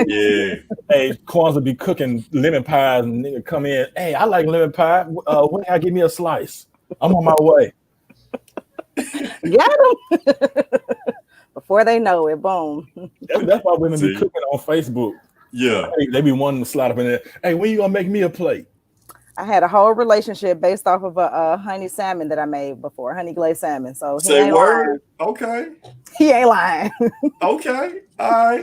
Yeah. Hey, Kwanzaa be cooking lemon pies and nigga come in. Hey, I like lemon pie. When can I give me a slice? I'm on my way. Got him. Before they know it, boom. That's why women be cooking on Facebook. Yeah. They be wanting to slide up in there. Hey, when you gonna make me a plate? I had a whole relationship based off of a honey salmon that I made before, honey glazed salmon. So say word. Lying. Okay. He ain't lying. Okay. All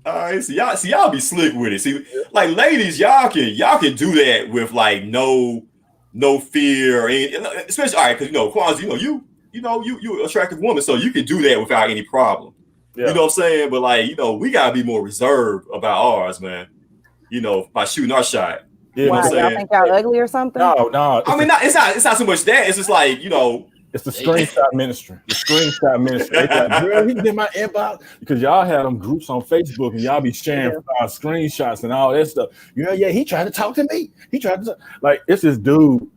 right. So y'all be slick with it. See, like ladies, y'all can do that with like no fear, especially all right, because Kwanzaa, you attractive woman, so you can do that without any problem. Yeah. You know what I'm saying? But like, we gotta be more reserved about ours, man. By shooting our shot. Yeah, why, y'all think y'all ugly or something? No. I mean, it's not so much that. It's just like, it's the screenshot ministry. The screenshot ministry. It's like, girl, he's in my inbox because y'all have them groups on Facebook and y'all be sharing screenshots and all that stuff. Yeah, he tried to talk to me. It's this dude.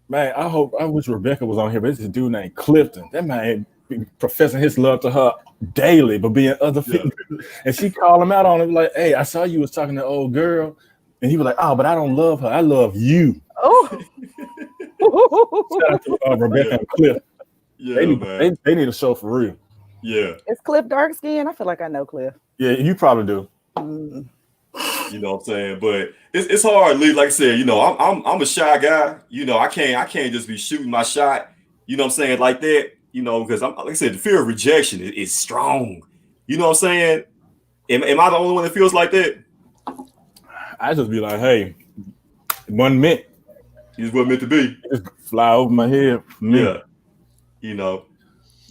Man, I wish Rebecca was on here, but it's this dude named Clifton. That man be professing his love to her daily, but being other females. And she called him out on it like, hey, I saw you was talking to old girl. and he was like, "Oh, but I don't love her. I love you." Oh. Shout out to Rebecca and Cliff. Yeah, They need a show for real. Yeah. Is Cliff dark skin? I feel like I know Cliff. Yeah, you probably do. You know what I'm saying? But it's hard, Lee. Like I said, you know, I'm a shy guy. You know, I can't just be shooting my shot. You know what I'm saying? Like that. You know, because like I said, the fear of rejection is strong. You know what I'm saying? Am I the only one that feels like that? I just be like, hey, it wasn't meant. It just wasn't meant to be. Just fly over my head. Yeah. You know,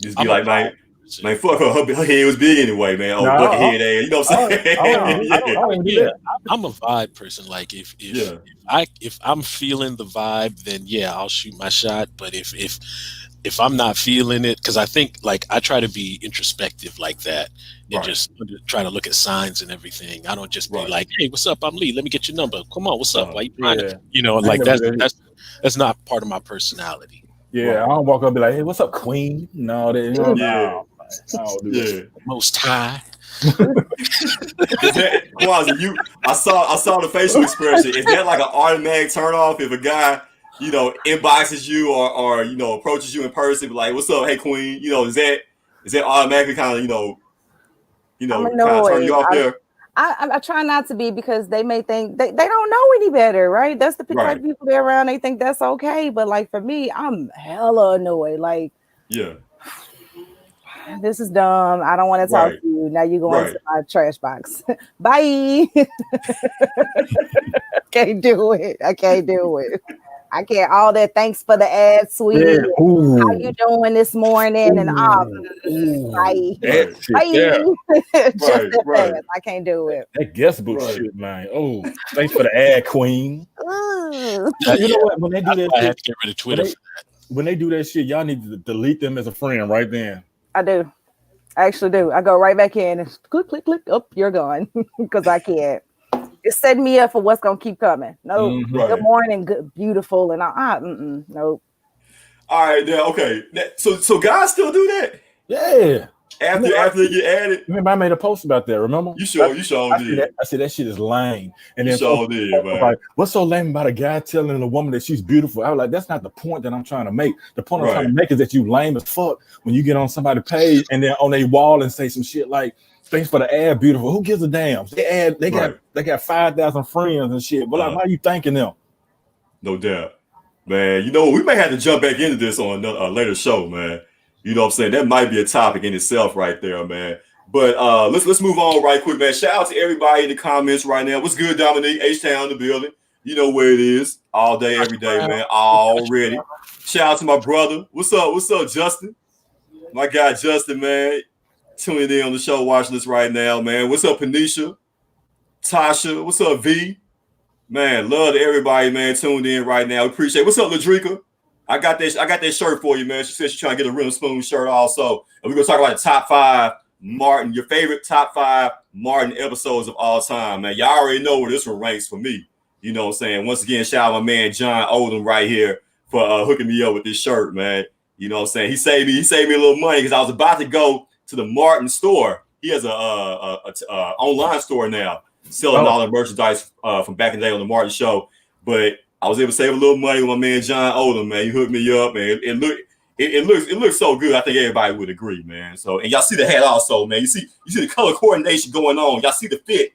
just be like, man, fuck her. Her head was big anyway, man. Oh, bucket head ass. You know what I'm saying? I'm a vibe person. Like if I'm feeling the vibe, then yeah, I'll shoot my shot. But if I'm not feeling it, because I think like I try to be introspective like that and just try to look at signs and everything. I don't just be like, hey, what's up? I'm Lee. Let me get your number. Come on, what's up? Like, you know, like that's not part of my personality. Yeah, I don't walk up and be like, hey, what's up, Queen? No, I don't do that. Most High. I saw the facial expression. Is that like an automatic turn off if a guy, you know, inboxes you or you know, approaches you in person, be like, what's up, hey Queen? You know, is that automatically kind of, you know, kind of turn you off there? I try not to be, because they may think they don't know any better, right? That's the type of people they're around. They think that's okay. But like for me, I'm hella annoyed. Like, this is dumb. I don't want to talk to you. Now you go into my trash box. Bye. Can't do it. I can't do it. I can't. All that thanks for the ad, sweet. Yeah. How you doing this morning? And bye. Bye. Just that fast. I can't do it. That guest book shit, man. Oh, thanks for the ad, Queen. You know what? When they do that shit, get rid of Twitter. When they do that shit, y'all need to delete them as a friend right then. I do. I actually do. I go right back in and click, click, click. Oh, you're gone, because I can't. It's setting me up for what's gonna keep coming. No, good morning, good, beautiful, and nope. All right, yeah, okay. So guys still do that? Yeah. After they get added. Remember, I made a post about that. Remember? You sure did. I said that shit is lame. And then did, man. Like, what's so lame about a guy telling a woman that she's beautiful? I was like, that's not the point that I'm trying to make. The point I'm trying to make is that you lame as fuck when you get on somebody's page and then on their wall and say some shit like, thanks for the ad, beautiful. Who gives a damn? They got 5,000 friends and shit. But like, why are you thanking them? No doubt, man. You know, we may have to jump back into this on a later show, man. You know what I'm saying? That might be a topic in itself right there, man. But let's move on right quick, man. Shout out to everybody in the comments right now. What's good, Dominique? H-Town in the building. You know where it is. All day, every day, man. Already. Shout out to my brother. What's up, Justin? My guy, Justin, man. Tuning in on the show, watching this right now, man. What's up, Panisha? Tasha? What's up, V? Man, love to everybody, man, tuned in right now. Appreciate it. What's up, Ladrika? I got that shirt for you, man. She said she's trying to get a Rhythm Spoon shirt also. And we're going to talk about the top 5 Martin, your favorite top 5 Martin episodes of all time, man. Y'all already know where this one ranks for me. You know what I'm saying? Once again, shout out my man, John Oldham, right here for hooking me up with this shirt, man. You know what I'm saying? He saved me a little money because I was about to go to the Martin store. He has a online store now, selling all the merchandise from back in the day on the Martin show. But I was able to save a little money with my man John Oldham, man. He hooked me up, man. It looks so good. I think everybody would agree, man. So, and y'all see the hat also, man. You see the color coordination going on. Y'all see the fit.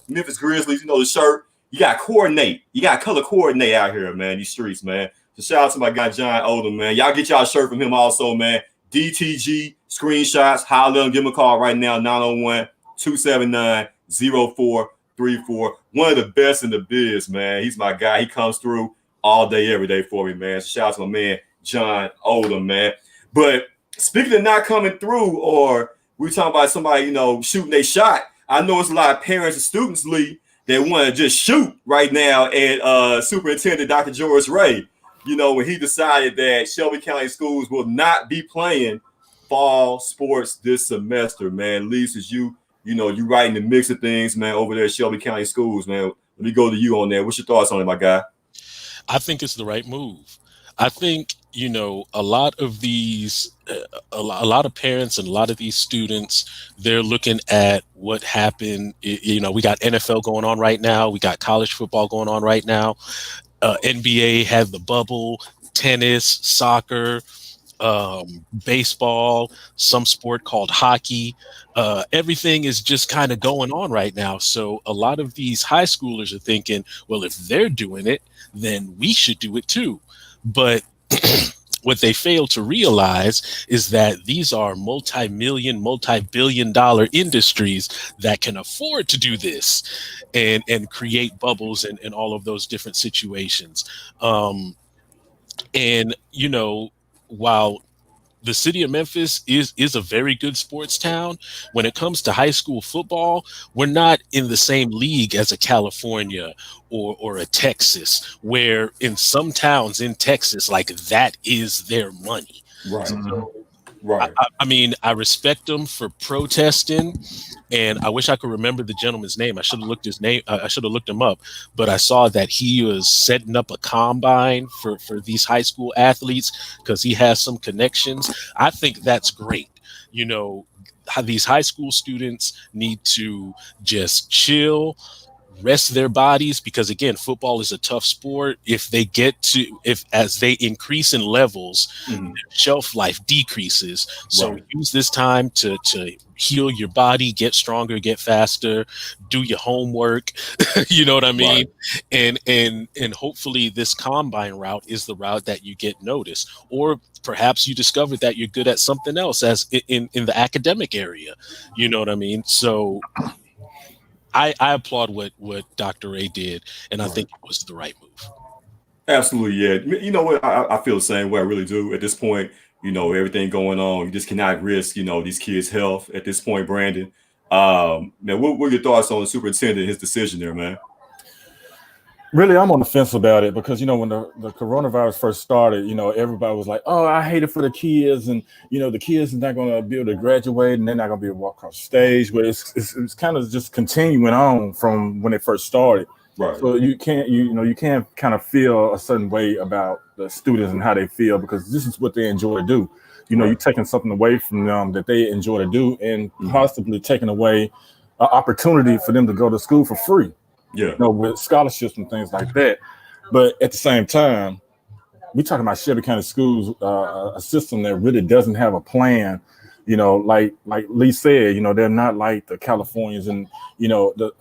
Memphis Grizzlies, you know the shirt. You got coordinate. You got color coordinate out here, man. These streets, man. So shout out to my guy John Oldham, man. Y'all get y'all a shirt from him also, man. DTG screenshots. Holler him. Give him a call right now. 901-279-0434. One of the best in the biz, man. He's my guy. He comes through all day, every day for me, man. Shout out to my man John Oldham, man. But speaking of not coming through, or we talking about somebody, you know, shooting a shot. I know it's a lot of parents and students, Lee, that want to just shoot right now at Superintendent Dr. George Ray. You know, when he decided that Shelby County schools will not be playing fall sports this semester, man. Lee, as you right in the mix of things, man, over there at Shelby County schools, man. Let me go to you on that. What's your thoughts on it, my guy? I think it's the right move. I think, you know, a lot of these, a lot of parents and a lot of these students, they're looking at what happened. You know, we got NFL going on right now. We got college football going on right now. NBA had the bubble, tennis, soccer, baseball, some sport called hockey. Everything is just kind of going on right now. So a lot of these high schoolers are thinking, well, if they're doing it, then we should do it too. But what they fail to realize is that these are multi-million, multi-billion-dollar industries that can afford to do this and create bubbles and all of those different situations. And, you know, while the city of Memphis is a very good sports town, when it comes to high school football, we're not in the same league as a California or a Texas, where in some towns in Texas, like that is their money. Right. So, Right. I mean, I respect them for protesting, and I wish I could remember the gentleman's name. I should have looked his name. I should have looked him up, but I saw that he was setting up a combine for these high school athletes because he has some connections. I think that's great. You know, how these high school students need to just chill, rest their bodies, because again, football is a tough sport. If as they increase in levels, their shelf life decreases. So use this time to heal your body, get stronger, get faster, do your homework. You know what I mean? Right. And hopefully this combine route is the route that you get noticed, or perhaps you discover that you're good at something else as in the academic area. You know what I mean? So I applaud what Dr. Ray did, and I think it was the right move. Absolutely, yeah. You know what? I feel the same way. I really do. At this point, you know, everything going on, you just cannot risk, you know, these kids' health at this point, Brandon. Man, what are your thoughts on the superintendent, his decision there, man? Really, I'm on the fence about it because, you know, when the coronavirus first started, you know, everybody was like, oh, I hate it for the kids. And, you know, the kids are not going to be able to graduate and they're not going to be able to walk across the stage. But it's kind of just continuing on from when it first started. Right. So you can't kind of feel a certain way about the students and how they feel because this is what they enjoy to do. You know, you're taking something away from them that they enjoy to do and possibly taking away an opportunity for them to go to school for free. Yeah, you know, with scholarships and things like that. But at the same time, we're talking about Shelby County Schools, a system that really doesn't have a plan. You know, like Lee said, you know, they're not like the Californians and, you know, the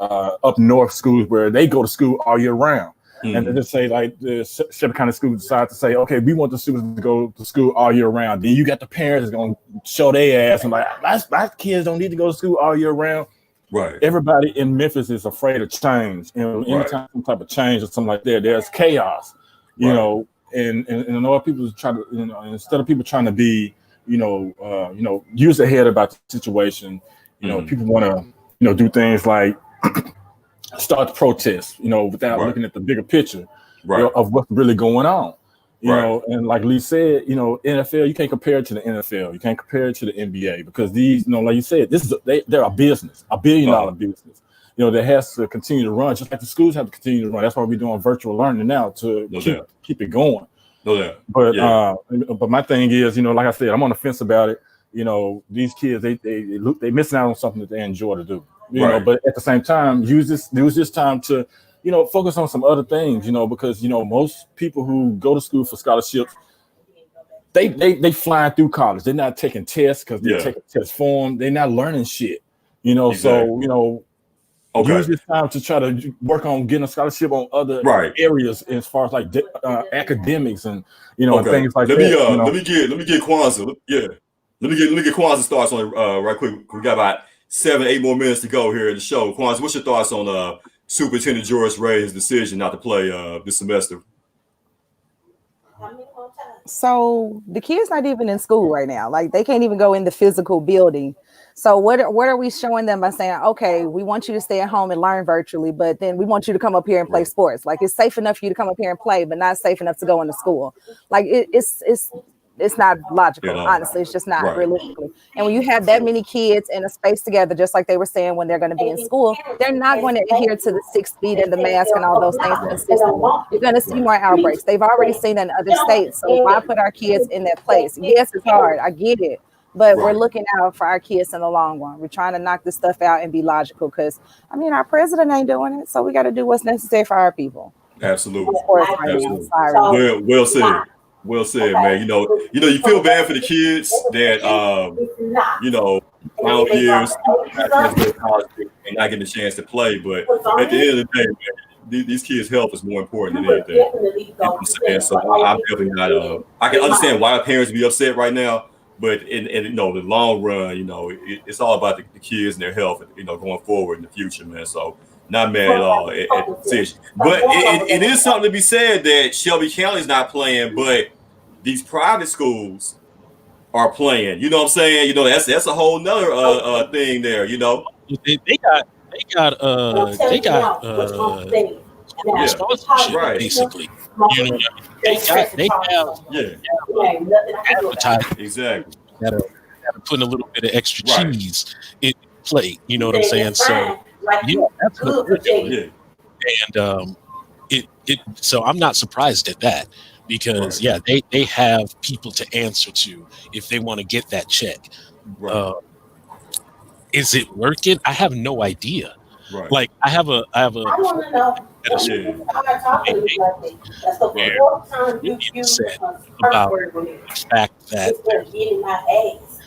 up north schools where they go to school all year round. And they just say like the Shelby County Schools decide to say, okay, we want the students to go to school all year round. Then you got the parents that's going to show their ass and like, my kids don't need to go to school all year round. Right. Everybody in Memphis is afraid of change. You know, anytime some type of change or something like that, there's chaos. You know, and a lot of people try to, you know, instead of people trying to be, you know, use their head about the situation, you know, people want to, you know, do things like start the protest, you know, without looking at the bigger picture of what's really going on. You know, and like Lee said, you know, NFL, you can't compare it to the NFL. You can't compare it to the NBA because these, you know, like you said, they're a business, $1 billion business, you know, that has to continue to run, just like the schools have to continue to run. That's why we're doing virtual learning now to keep it going. But my thing is, you know, like I said, I'm on the fence about it. You know, these kids, they missing out on something that they enjoy to do. You know, but at the same time, use this time to, you know, focus on some other things, you know, because, you know, most people who go to school for scholarships, they flying through college. They're not taking tests because they're taking tests for them. They're not learning shit, you know. So, you know, use this time to try to work on getting a scholarship on other areas as far as like academics and, you know, and things like that. Let me get Kwanzaa. Let me get Kwanzaa's thoughts on it right quick. We got about 7-8 more minutes to go here in the show. Kwanzaa, what's your thoughts on Superintendent George Ray's decision not to play this semester? So the kids not even in school right now. Like they can't even go in the physical building. So what are we showing them by saying, okay, we want you to stay at home and learn virtually, but then we want you to come up here and play sports. Like it's safe enough for you to come up here and play, but not safe enough to go into school. Like it's It's not logical, You know? honestly. It's just not Right. realistically. And when you have that many kids in a space together, just like they were saying when they're going to be in school, they're not going to adhere to the 6 feet and the mask and all those things consistently. You're going to see more outbreaks. They've already seen it in other states. So why put our kids in that place? Yes, it's hard. I get it. But we're looking out for our kids in the long run. We're trying to knock this stuff out and be logical because, I mean, our president ain't doing it. So we got to do what's necessary for our people. Absolutely. Of course, right now. Sorry. Well said. Well said, man. You know, you feel bad for the kids that, final years and not getting a chance to play. But at the end of the day, man, these kids' health is more important than anything. You know what I'm saying? So I'm definitely not. I can understand why parents be upset right now. But in the long run, it's all about the kids and their health, going forward in the future, man. So not mad at all at the decision. But it is something to be said that Shelby County is not playing, but these private schools are playing. You know what I'm saying? That's a whole nother thing there. They got sponsorship, right. basically. They have advertising. Exactly. That are putting a little bit of extra cheese in play. You know what I'm saying? So yeah, that's what we're doing. And so I'm not surprised at that because they have people to answer to if they want to get that check. Right. Is it working? I have no idea. Right. Like I have a said about the fact that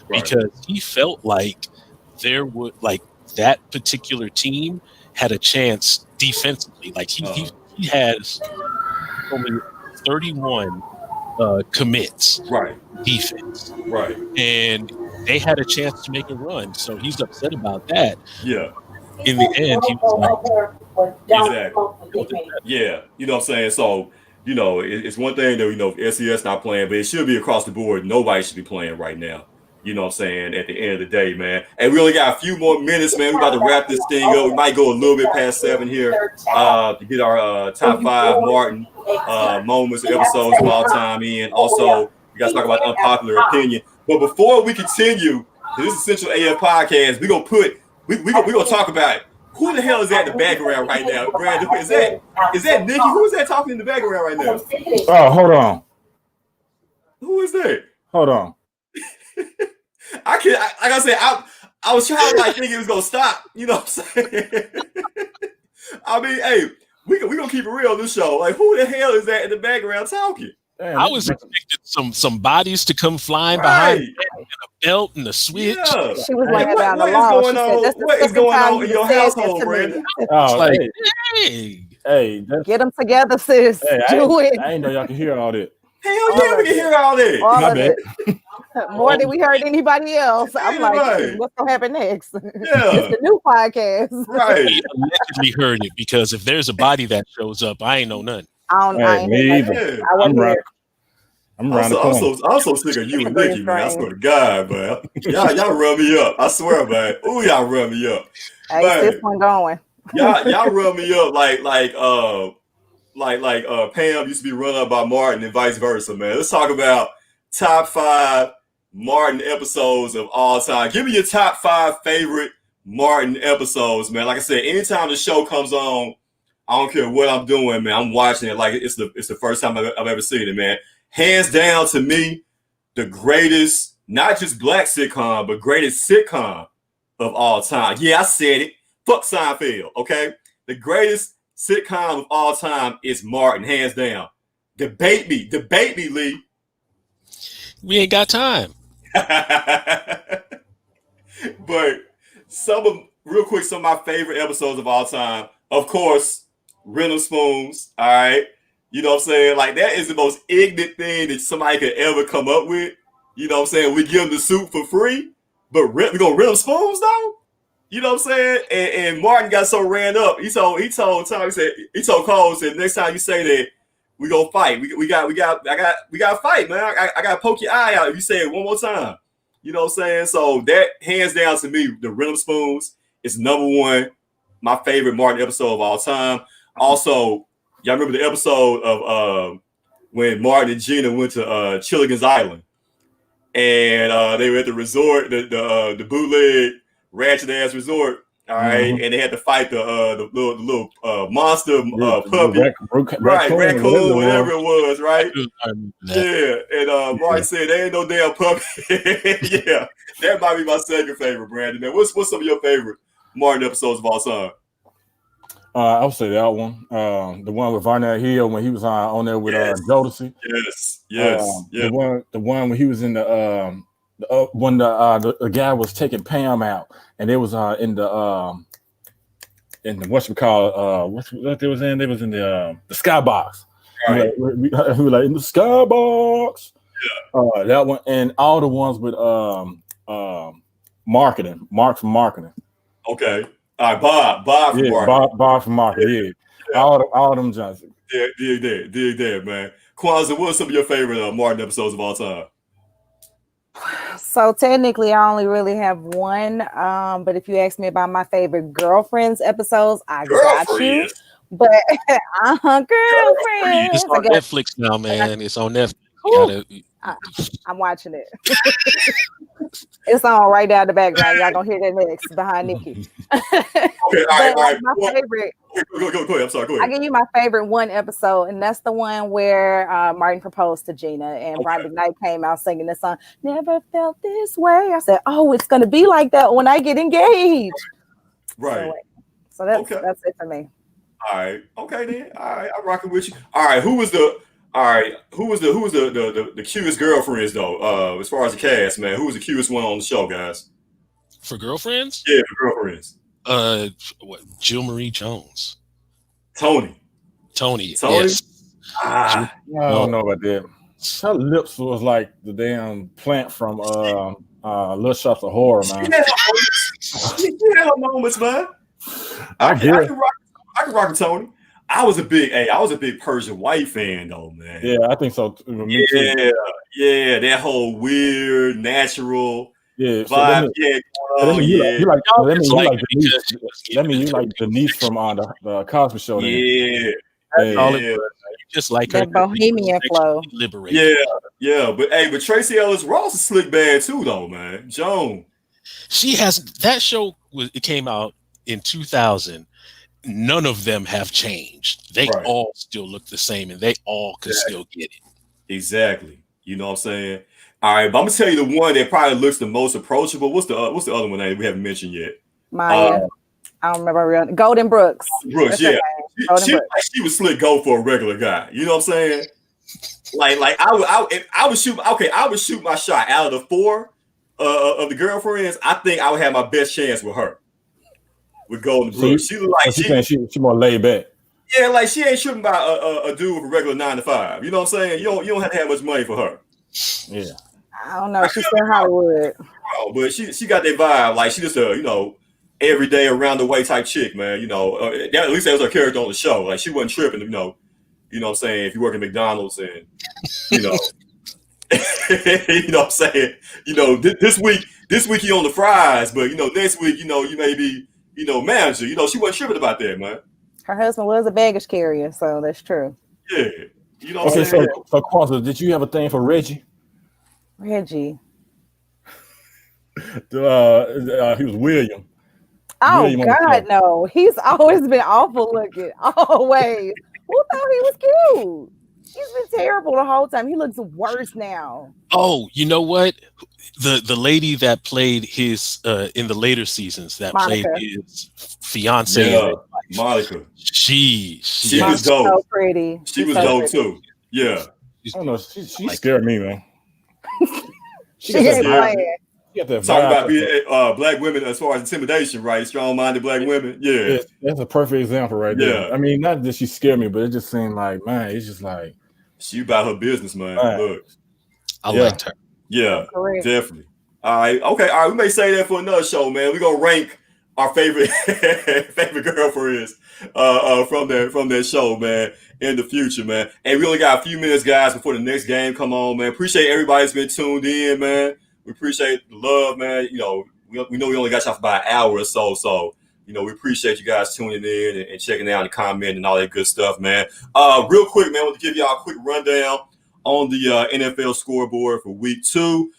because he felt like there would that particular team had a chance defensively. Like he has only 31 commits defense. Right. And they had a chance to make a run. So he's upset about that. Yeah. In the end, he was like, exactly. Yeah. You know what I'm saying? So, it's one thing that, SES not playing, but it should be across the board. Nobody should be playing right now. You know what I'm saying? At the end of the day, man. And we only got a few more minutes, man. We're about to wrap this thing up. We might go a little bit past 7 here to get our top 5 Martin moments, episodes of all time in. Also, we got to talk about unpopular opinion. But before we continue, this is Essential AF Podcast. We're gonna talk about who the hell is that in the background right now, Brandon? Is that Nikki? Who is that talking in the background right now? Oh, hold on. Who is that? Hold on. I can't. Like I said, I was trying to think it was gonna stop. You know what I'm saying? I mean, hey, we gonna keep it real on this show. Like, who the hell is that in the background talking? Damn, I was expecting some bodies to come flying behind and a belt and a switch. Yeah. She was laying down the law. What is going on in your household, Brandon? Oh, like, hey, get them together, sis. Do it. I ain't know y'all can hear all that. Hell yeah, we can hear all that. My bad. More than we heard anybody else. I'm like, what's gonna happen next? Yeah. It's a new podcast. Right. I allegedly heard it because if there's a body that shows up, I ain't know nothing. Me either. I'm around the corner. I'm so sick of you and Nikki, man. I swear to God, man. Y'all run me up. I swear, man. Ooh, y'all run me up. Hey, this one going. Y'all run me up like Pam used to be run up by Martin and vice versa, man. Let's talk about top 5 Martin episodes of all time. Give me your top 5 favorite Martin episodes, man. Like I said, anytime the show comes on, I don't care what I'm doing, man. I'm watching it like it's the first time I've ever seen it, man. Hands down, to me, the greatest, not just black sitcom, but greatest sitcom of all time. Yeah, I said it. Fuck Seinfeld, okay? The greatest sitcom of all time is Martin, hands down. Debate me, Lee. We ain't got time. But some of my favorite episodes of all time, of course, Rhythm Spoons, all right? You know what I'm saying? Like, that is the most ignorant thing that somebody could ever come up with. You know what I'm saying? We give them the soup for free, but we gonna rhythm spoons though? You know what I'm saying? And Martin got so ran up. He told Cole, said, next time you say that, we gonna fight. We got to fight, man. I gotta poke your eye out if you say it one more time. You know what I'm saying? So that, hands down, to me, the Rhythm Spoons is number 1, my favorite Martin episode of all time. Also, y'all remember the episode of when Martin and Gina went to Chilligan's Island, and they were at the resort, the bootleg ratchet ass resort. All right, and they had to fight the little monster puppy, raccoon, whatever it was, right? Yeah, and Martin said they ain't no damn puppy. Yeah, that might be my second favorite, Brandon. Man, what's some of your favorite Martin episodes of all time? I would say that one. The one with Varnett Hill when he was on there with Jodeci. Yes. The one when he was in when the guy was taking Pam out, and it was in the what they was in? They was in the skybox. Right. We were like in the skybox. Yeah. That one and all the ones with marketing, Mark from marketing. Okay. All right, Bob from marketing. Bob from marketing. Yeah. All them Johnson. Dig there, man. Kwanzaa, what's some of your favorite Martin episodes of all time? So technically, I only really have one. But if you ask me about my favorite Girlfriends episodes, I got you. But Girlfriends. It's on Netflix now, man. It's on Netflix. I'm watching it. It's on right down the background. Y'all gonna hear that next behind Nikki. Okay, all right. My favorite. Go ahead. I'm sorry. Go ahead. I give you my favorite one episode, and that's the one where Martin proposed to Gina, and Brian McKnight came out singing the song. Never felt this way. I said, "Oh, it's gonna be like that when I get engaged." Right. So that's it for me. All right. Okay then. All right. I'm rocking with you. All right. Who was the cutest girlfriends though? As far as the cast, man, who was the cutest one on the show, guys? For Girlfriends? Yeah, for Girlfriends. Jill Marie Jones. Tony. Yes. I don't know about that. Her lips was like the damn plant from Little Shops of Horror, man. She had her moments, man. I can rock with Tony. I was a big Persian White fan though, man. Yeah, I think so. Me too. Yeah, that whole weird, natural vibe. You like Denise from the Cosby Show. Just like that bohemian flow. Liberated. Yeah. But Tracy Ellis Ross is slick bad too, though, man. Joan. She has that show. It came out in 2000. None of them have changed. They all still look the same, and they all could still get it. Exactly. You know what I'm saying? All right, but I'm gonna tell you the one that probably looks the most approachable. What's the other one that we haven't mentioned yet? Maya. I don't remember Golden Brooks. Yeah. She was slick go for a regular guy. You know what I'm saying? Like I would shoot my shot out of the 4 of the girlfriends. I think I would have my best chance with her. With Golden Brooks. She look like she more laid back. Yeah, like she ain't shooting by a dude with a regular 9 to 5. You know what I'm saying? You don't have to have much money for her. Yeah. I don't know. She's still Hollywood. Oh, but she got that vibe. Like she just a everyday around the way type chick, man. At least that was her character on the show. Like she wasn't tripping. You know what I'm saying? If you work at McDonald's and you know what I'm saying? This week you on the fries, but next week you may be manager. She wasn't tripping about that, man. Her husband was a baggage carrier, so that's true. Yeah. Okay, so Kwanzaa, did you have a thing for Reggie? Reggie. He was William. Oh William God, no! He's always been awful looking. Always. Who thought he was cute? He's been terrible the whole time. He looks worse now. Oh, you know what? The lady that played his in the later seasons played his fiance, Monica. She was dope. So pretty. She was dope too. Yeah. I don't know. She scared me, man. She ain't playing. Talking about being black women as far as intimidation, right? Strong-minded black women. Yeah. That's a perfect example right there. Yeah. I mean, not that she scared me, but it just seemed like, man, it's just like she about her business, man. Look. I liked her. Yeah, definitely. All right. We may say that for another show, man. We're gonna rank our favorite girlfriends from that show, man, in the future, man. And we only got a few minutes, guys, before the next game come on, man. Appreciate everybody that's been tuned in, man. We appreciate the love, man. We know we only got y'all for about an hour or so we appreciate you guys tuning in and checking out and commenting and all that good stuff, man. Real quick, man, I want to give y'all a quick rundown on the NFL scoreboard for week 2.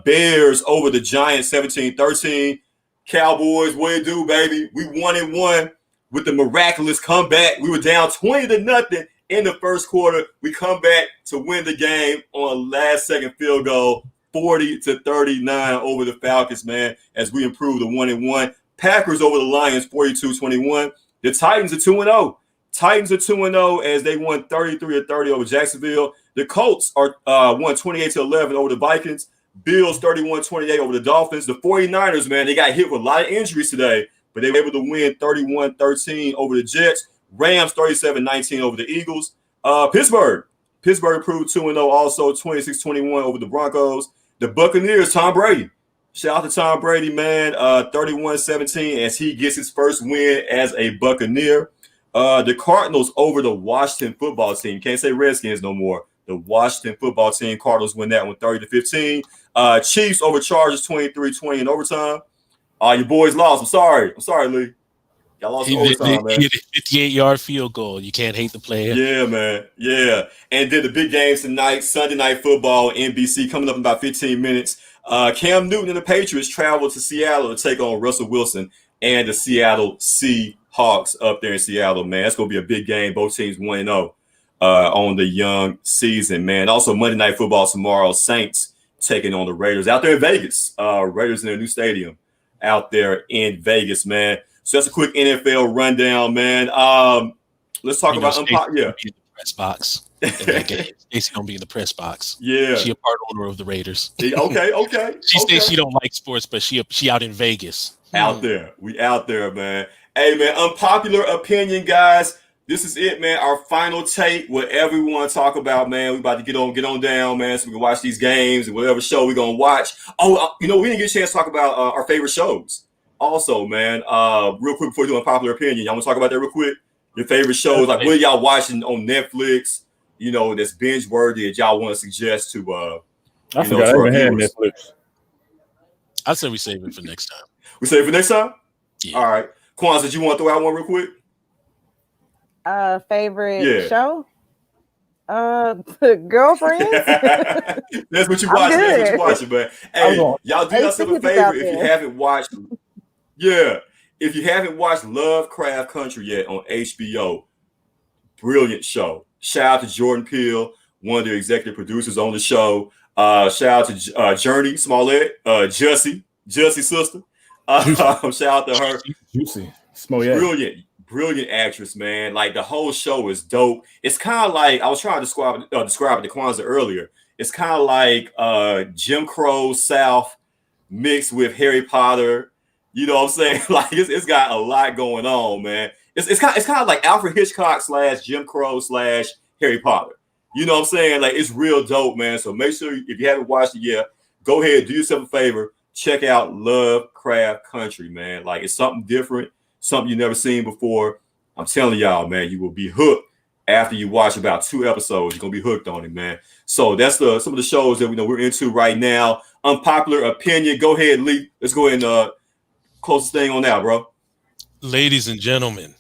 Bears over the Giants 17-13. Cowboys, what it do, baby? We 1-1 with the miraculous comeback. We were down 20-0 in the first quarter. We come back to win the game on a last-second field goal, 40-39 over the Falcons, man, as we improve to 1-1. Packers over the Lions, 42-21. The Titans are 2-0. Titans are 2-0 as they won 33-30 over Jacksonville. The Colts are won 28-11 over the Vikings. Bills 31-28 over the Dolphins. The 49ers, man, they got hit with a lot of injuries today, but they were able to win 31-13 over the Jets. Rams 37-19 over the Eagles. Pittsburgh improved 2-0 also, 26-21 over the Broncos. The Buccaneers, Tom Brady. Shout out to Tom Brady, man, 31-17 as he gets his first win as a Buccaneer. The Cardinals over the Washington football team. Can't say Redskins no more. The Washington football team. Cardinals win that one 30-15. Chiefs over Chargers 23-20 in overtime. Your boys lost. I'm sorry, Lee. Y'all lost overtime, man. He hit a 58-yard field goal. You can't hate the player. Yeah, man. Yeah. And then the big games tonight, Sunday Night Football, NBC, coming up in about 15 minutes. Cam Newton and the Patriots travel to Seattle to take on Russell Wilson and the Seattle Seahawks up there in Seattle, man. That's going to be a big game. Both teams 1-0 on the young season, man. Also, Monday Night Football tomorrow, Saints taking on the Raiders out there in Vegas. Raiders in their new stadium out there in Vegas, man. So that's a quick NFL rundown, man. Let's talk about UnPopular. In the press box. Stacey gonna be in the press box. Yeah, she a part owner of the Raiders. Okay. She says she don't like sports, but she out in Vegas. Out there, we out there, man. Hey, man, unpopular opinion, guys. This is it, man. Our final take, whatever we want to talk about, man. We about to get on down, man, so we can watch these games and whatever show we're gonna watch. Oh, we didn't get a chance to talk about our favorite shows. Also, man, real quick before we do unpopular opinion, y'all want to talk about that real quick? Your favorite shows, like what are y'all watching on Netflix? That's binge-worthy that y'all want to suggest to I forgot I even had Netflix. I said we save it for next time. We save it for next time? Yeah. All right. Kwanzaa, did you want to throw out one real quick? Favorite show? Girlfriends. That's what you watching. That's what you watching, man. Hey, y'all do yourself a favor if you haven't watched. Yeah, if you haven't watched Lovecraft Country yet on HBO, brilliant show. Shout out to Jordan Peele, one of the executive producers on the show. Shout out to Journey Smollett, Jussie's sister. Shout out to her. Juicy Smollett. Brilliant actress, man. Like the whole show is dope. It's kind of like I was trying to describe it to Kwanzaa earlier. It's kind of like Jim Crow South mixed with Harry Potter. You know what I'm saying? Like it's got a lot going on, man. It's kind of like Alfred Hitchcock / Jim Crow / Harry Potter. You know what I'm saying? Like it's real dope, man. So make sure if you haven't watched it yet, go ahead, do yourself a favor, check out Lovecraft Country, man. Like it's something different, something you've never seen before. I'm telling y'all, man, you will be hooked after you watch about 2 episodes. You're gonna be hooked on it, man. So that's some of the shows that we're into right now. Unpopular opinion. Go ahead, Lee. Let's go ahead and close this thing on out, bro. Ladies and gentlemen,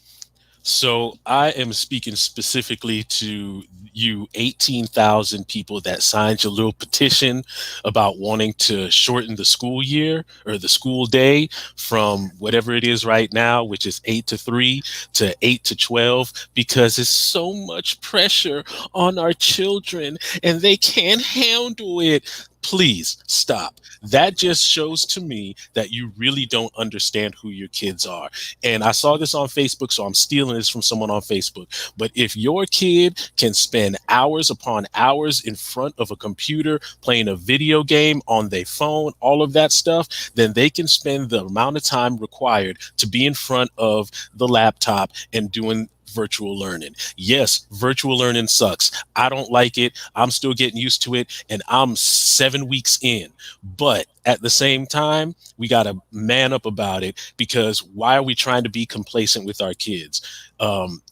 so I am speaking specifically to you 18,000 people that signed your little petition about wanting to shorten the school year or the school day from whatever it is right now, which is 8 to 3 to 8 to 12, because it's so much pressure on our children and they can't handle it. Please stop. That just shows to me that you really don't understand who your kids are. And I saw this on Facebook, so I'm stealing this from someone on Facebook. But if your kid can spend hours upon hours in front of a computer playing a video game on their phone, all of that stuff, then they can spend the amount of time required to be in front of the laptop and doing virtual learning. Yes, virtual learning sucks. I don't like it. I'm still getting used to it, and I'm 7 weeks in. But at the same time, we got to man up about it, because why are we trying to be complacent with our kids?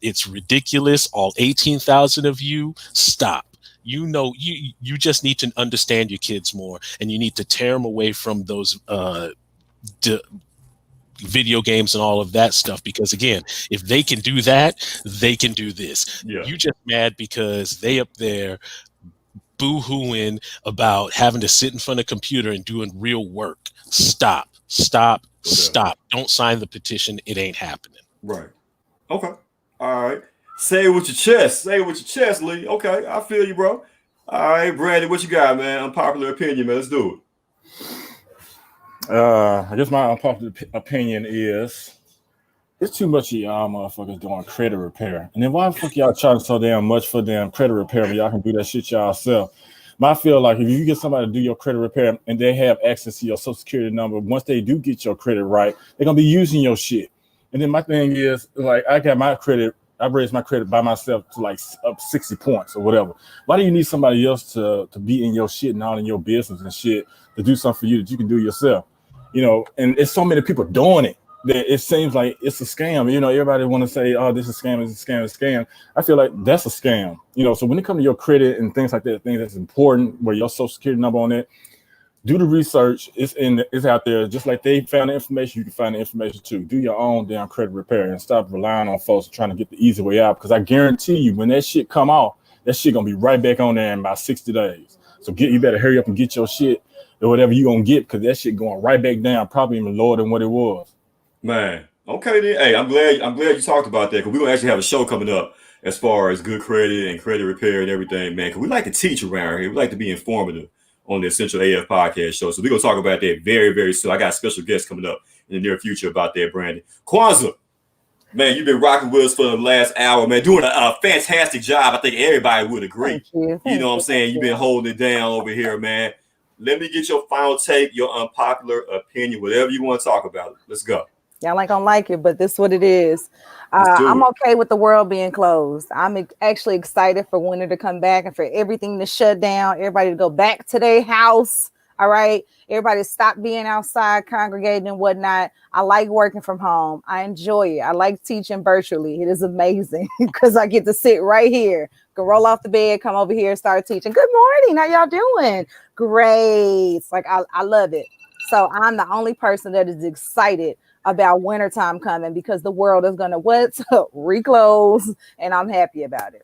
It's ridiculous. All 18,000 of you, stop. You just need to understand your kids more, and you need to tear them away from those video games and all of that stuff, because again, if they can do that, they can do this. Yeah. You just mad because they up there boo-hooing about having to sit in front of a computer and doing real work. Stop. Don't sign the petition. It ain't happening. Right. Okay. All right. Say it with your chest. Say it with your chest, Lee. Okay, I feel you, bro. All right, Brandon, what you got, man? Unpopular opinion, man. Let's do it. I guess my unpopular opinion is it's too much of y'all motherfuckers doing credit repair. And then why the fuck y'all charging so damn much for damn credit repair when y'all can do that shit y'all self? I feel like if you get somebody to do your credit repair and they have access to your social security number, once they do get your credit right, they're gonna be using your shit. And then my thing is, like, I got my credit, I raised my credit by myself to like up 60 points or whatever. Why do you need somebody else to be in your shit and all in your business and shit to do something for you that you can do yourself? You know, and it's so many people doing it that it seems like it's a scam. You know, everybody want to say, oh, this is a scam, it's a scam, it's a scam. I feel like that's a scam. You know, so when it comes to your credit and things like that, things that's important, where your social security number on it, do the research. It's out there. Just like they found the information, you can find the information too. Do your own damn credit repair and stop relying on folks trying to get the easy way out. Because I guarantee you, when that shit come off, that shit gonna be right back on there in about 60 days. So you better hurry up and get your shit or whatever you gonna get, because that shit going right back down, probably even lower than what it was. Man, okay then. Hey, I'm glad you talked about that, because we're gonna actually have a show coming up as far as good credit and credit repair and everything, man. Because we like to teach around here. We like to be informative on the Essential AF podcast show. So we're gonna talk about that very, very soon. I got a special guest coming up in the near future about that, Brandon. Kwanzaa, man, you've been rocking with us for the last hour, man. Doing a fantastic job. I think everybody would agree. Thank you. You know what I'm saying? You've been holding it down over here, man. Let me get your final take, your unpopular opinion, whatever you want to talk about. Let's go. Y'all ain't gonna like it, but this is what it is. I'm okay with the world being closed. I'm actually excited for winter to come back and for everything to shut down, everybody to go back to their house. All right. Everybody stop being outside, congregating and whatnot. I like working from home. I enjoy it. I like teaching virtually. It is amazing because I get to sit right here, go roll off the bed, come over here, start teaching. Good morning. How y'all doing? Great. Like, I love it. So I'm the only person that is excited about wintertime coming, because the world is gonna reclose, and I'm happy about it.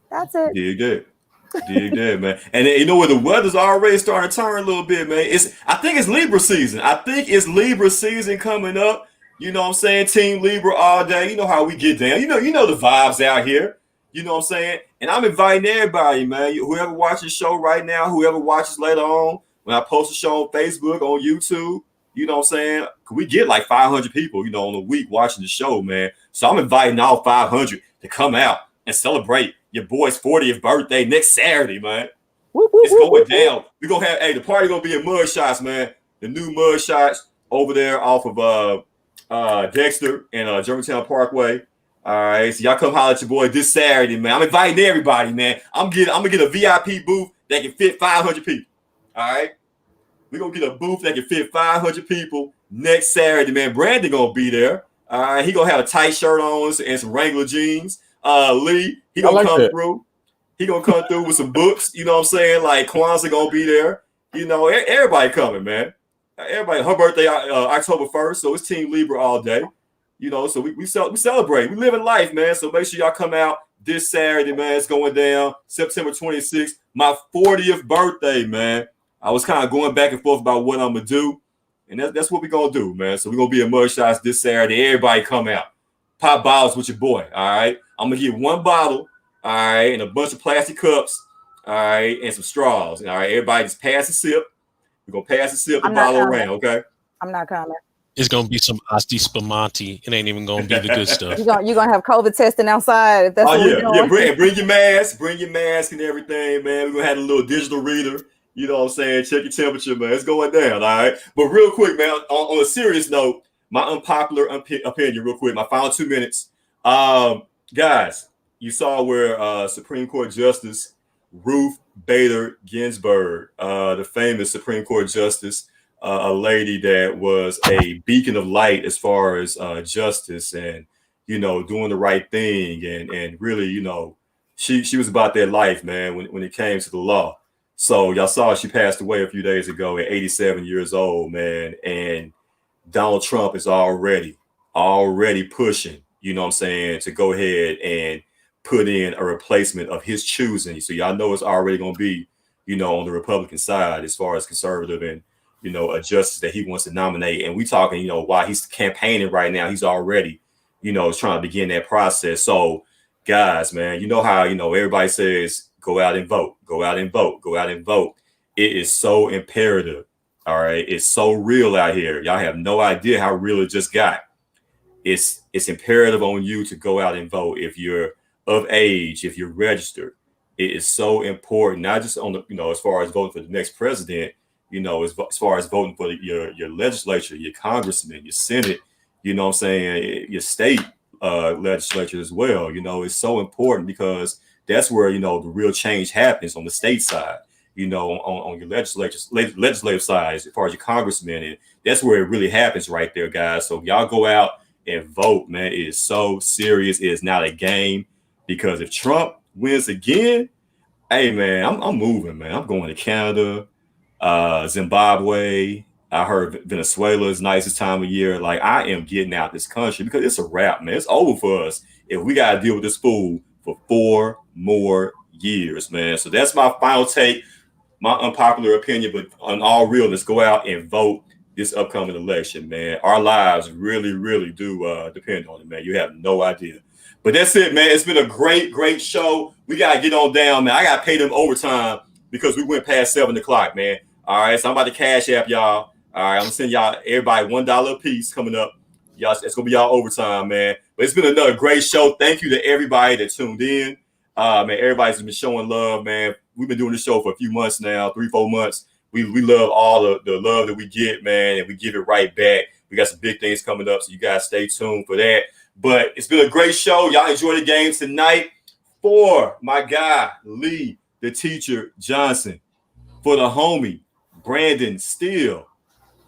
That's it. Dig that, man. And you know what? The weather's already starting to turn a little bit, man. I think it's Libra season. I think it's Libra season coming up. You know what I'm saying? Team Libra all day. You know how we get down. You know the vibes out here. You know what I'm saying? And I'm inviting everybody, man. Whoever watches the show right now, whoever watches later on, when I post a show on Facebook, on YouTube, you know what I'm saying? We get like 500 people, you know, on a week watching the show, man. So I'm inviting all 500 to come out and celebrate your boy's 40th birthday next Saturday, man. It's going down. We're going to have, the party going to be in Mud Shots, man. The new Mud Shots over there off of Dexter and Germantown Parkway. All right, so y'all come holler at your boy this Saturday, man. I'm inviting everybody, man. I'm gonna get a VIP booth that can fit 500 people. All right. We're going to get a booth that can fit 500 people next Saturday, man. Brandon going to be there. All right. He going to have a tight shirt on and some Wrangler jeans. Lee, he going to come through. He going to come through with some books. You know what I'm saying? Like Kwanzaa going to be there. You know, everybody coming, man. Everybody. Her birthday, October 1st. So it's Team Libra all day. You know, so we celebrate. We living life, man. So make sure y'all come out this Saturday, man. It's going down September 26th. My 40th birthday, man. I was kind of going back and forth about what I'm going to do. And that's what we're going to do, man. So we're going to be at Mud Shots this Saturday. Everybody come out. Pop bottles with your boy, all right? I'm going to get one bottle, all right, and a bunch of plastic cups, all right, and some straws. All right, everybody just pass a sip. We're going to pass a sip, the bottle around, okay? I'm not coming. It's going to be some Asti Spumante. It ain't even going to be the good stuff. You're going to have COVID testing outside. If that's what we're doing. Bring your mask. Bring your mask and everything, man. We're going to have a little digital reader. You know what I'm saying? Check your temperature, man. It's going down, all right? But real quick, man, on a serious note, my unpopular opinion, real quick, my final 2 minutes. Guys, you saw where Supreme Court Justice Ruth Bader Ginsburg, the famous Supreme Court Justice, a lady that was a beacon of light as far as justice and, you know, doing the right thing. And really, you know, she was about that life, man, when it came to the law. So y'all saw she passed away a few days ago at 87 years old, man. And Donald Trump is already pushing, you know what I'm saying, to go ahead and put in a replacement of his choosing. So y'all know it's already going to be, on the Republican side as far as conservative and, a justice that he wants to nominate. And we talking, while he's campaigning right now, he's already, trying to begin that process. So guys, man, you know how, everybody says, go out and vote, go out and vote, go out and vote. It is so imperative. All right. It's so real out here. Y'all have no idea how real it just got. It's imperative on you to go out and vote. If you're of age, if you're registered, it is so important, not just on the, as far as voting for the next president, as far as voting for your legislature, your congressman, your Senate, what I'm saying, your state legislature as well. It's so important because that's where, the real change happens on the state side, on your legislative side, as far as your congressman. And that's where it really happens right there, guys. So y'all go out and vote, man. It is so serious. It is not a game, because if Trump wins again, hey, man, I'm moving, man. I'm going to Canada, Zimbabwe. I heard Venezuela is nicest time of year. Like, I am getting out this country because it's a wrap, man. It's over for us if we got to deal with this fool for 4 more years, man. So that's my final take, my unpopular opinion. But on all realness, go out and vote this upcoming election, man. Our lives really, really do depend on it, man. You have no idea. But that's it, man. It's been a great, great show. We got to get on down, man. I got to pay them overtime because we went past 7 o'clock, man. All right, so I'm about to cash app y'all. All right, I'm going to send y'all, everybody, $1 a piece coming up. Y'all, it's going to be y'all overtime, man. But it's been another great show. Thank you to everybody that tuned in. Man, everybody's been showing love, man. We've been doing this show for a few months now, 3-4 months. We love all the love that we get, man, and we give it right back. We got some big things coming up, so you guys stay tuned for that. But it's been a great show. Y'all enjoy the game tonight. For my guy, Lee, the teacher, Johnson. For the homie, Brandon Steele.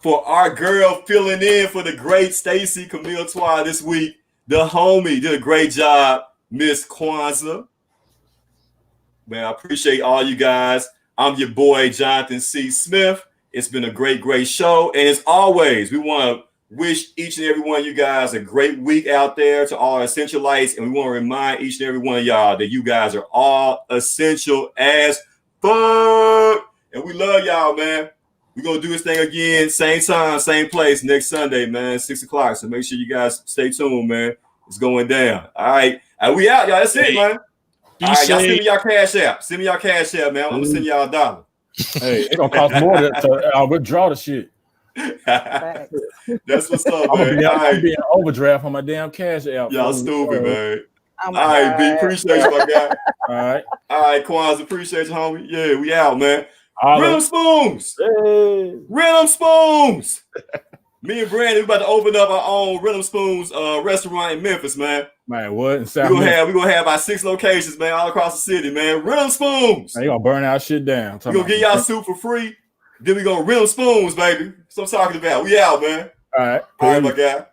For our girl filling in for the great Stacy Camille Twa this week. The homie did a great job, Miss Kwanzaa. Man, I appreciate all you guys. I'm your boy, Jonathan C. Smith. It's been a great, great show. And as always, we want to wish each and every one of you guys a great week out there, to all Essentialites. And we want to remind each and every one of y'all that you guys are all essential as fuck. And we love y'all, man. We're going to do this thing again, same time, same place, next Sunday, man, 6 o'clock. So make sure you guys stay tuned, man. It's going down. All right. We out, y'all. That's it, man. All right, y'all send me y'all cash app. Send me y'all cash app, man. I'm going to send y'all $1. Hey, it's going to cost more to withdraw the shit. That's what's up, man. I'm being overdraft on my damn cash app. Y'all stupid, man. All right, B, appreciate you, my guy. All right, Kwanzaa, appreciate you, homie. Yeah, we out, man. Rhythm Spoons. Hey. Rhythm Spoons. Me and Brandon, we about to open up our own Rhythm Spoons restaurant in Memphis, man. Man, what? We're gonna have our 6 locations, man, all across the city, man. Rhythm Spoons. Man, you gonna burn our shit down. We're gonna get y'all soup for free. Then we gonna Rhythm Spoons, baby. That's what I'm talking about. We out, man. All right, my guy.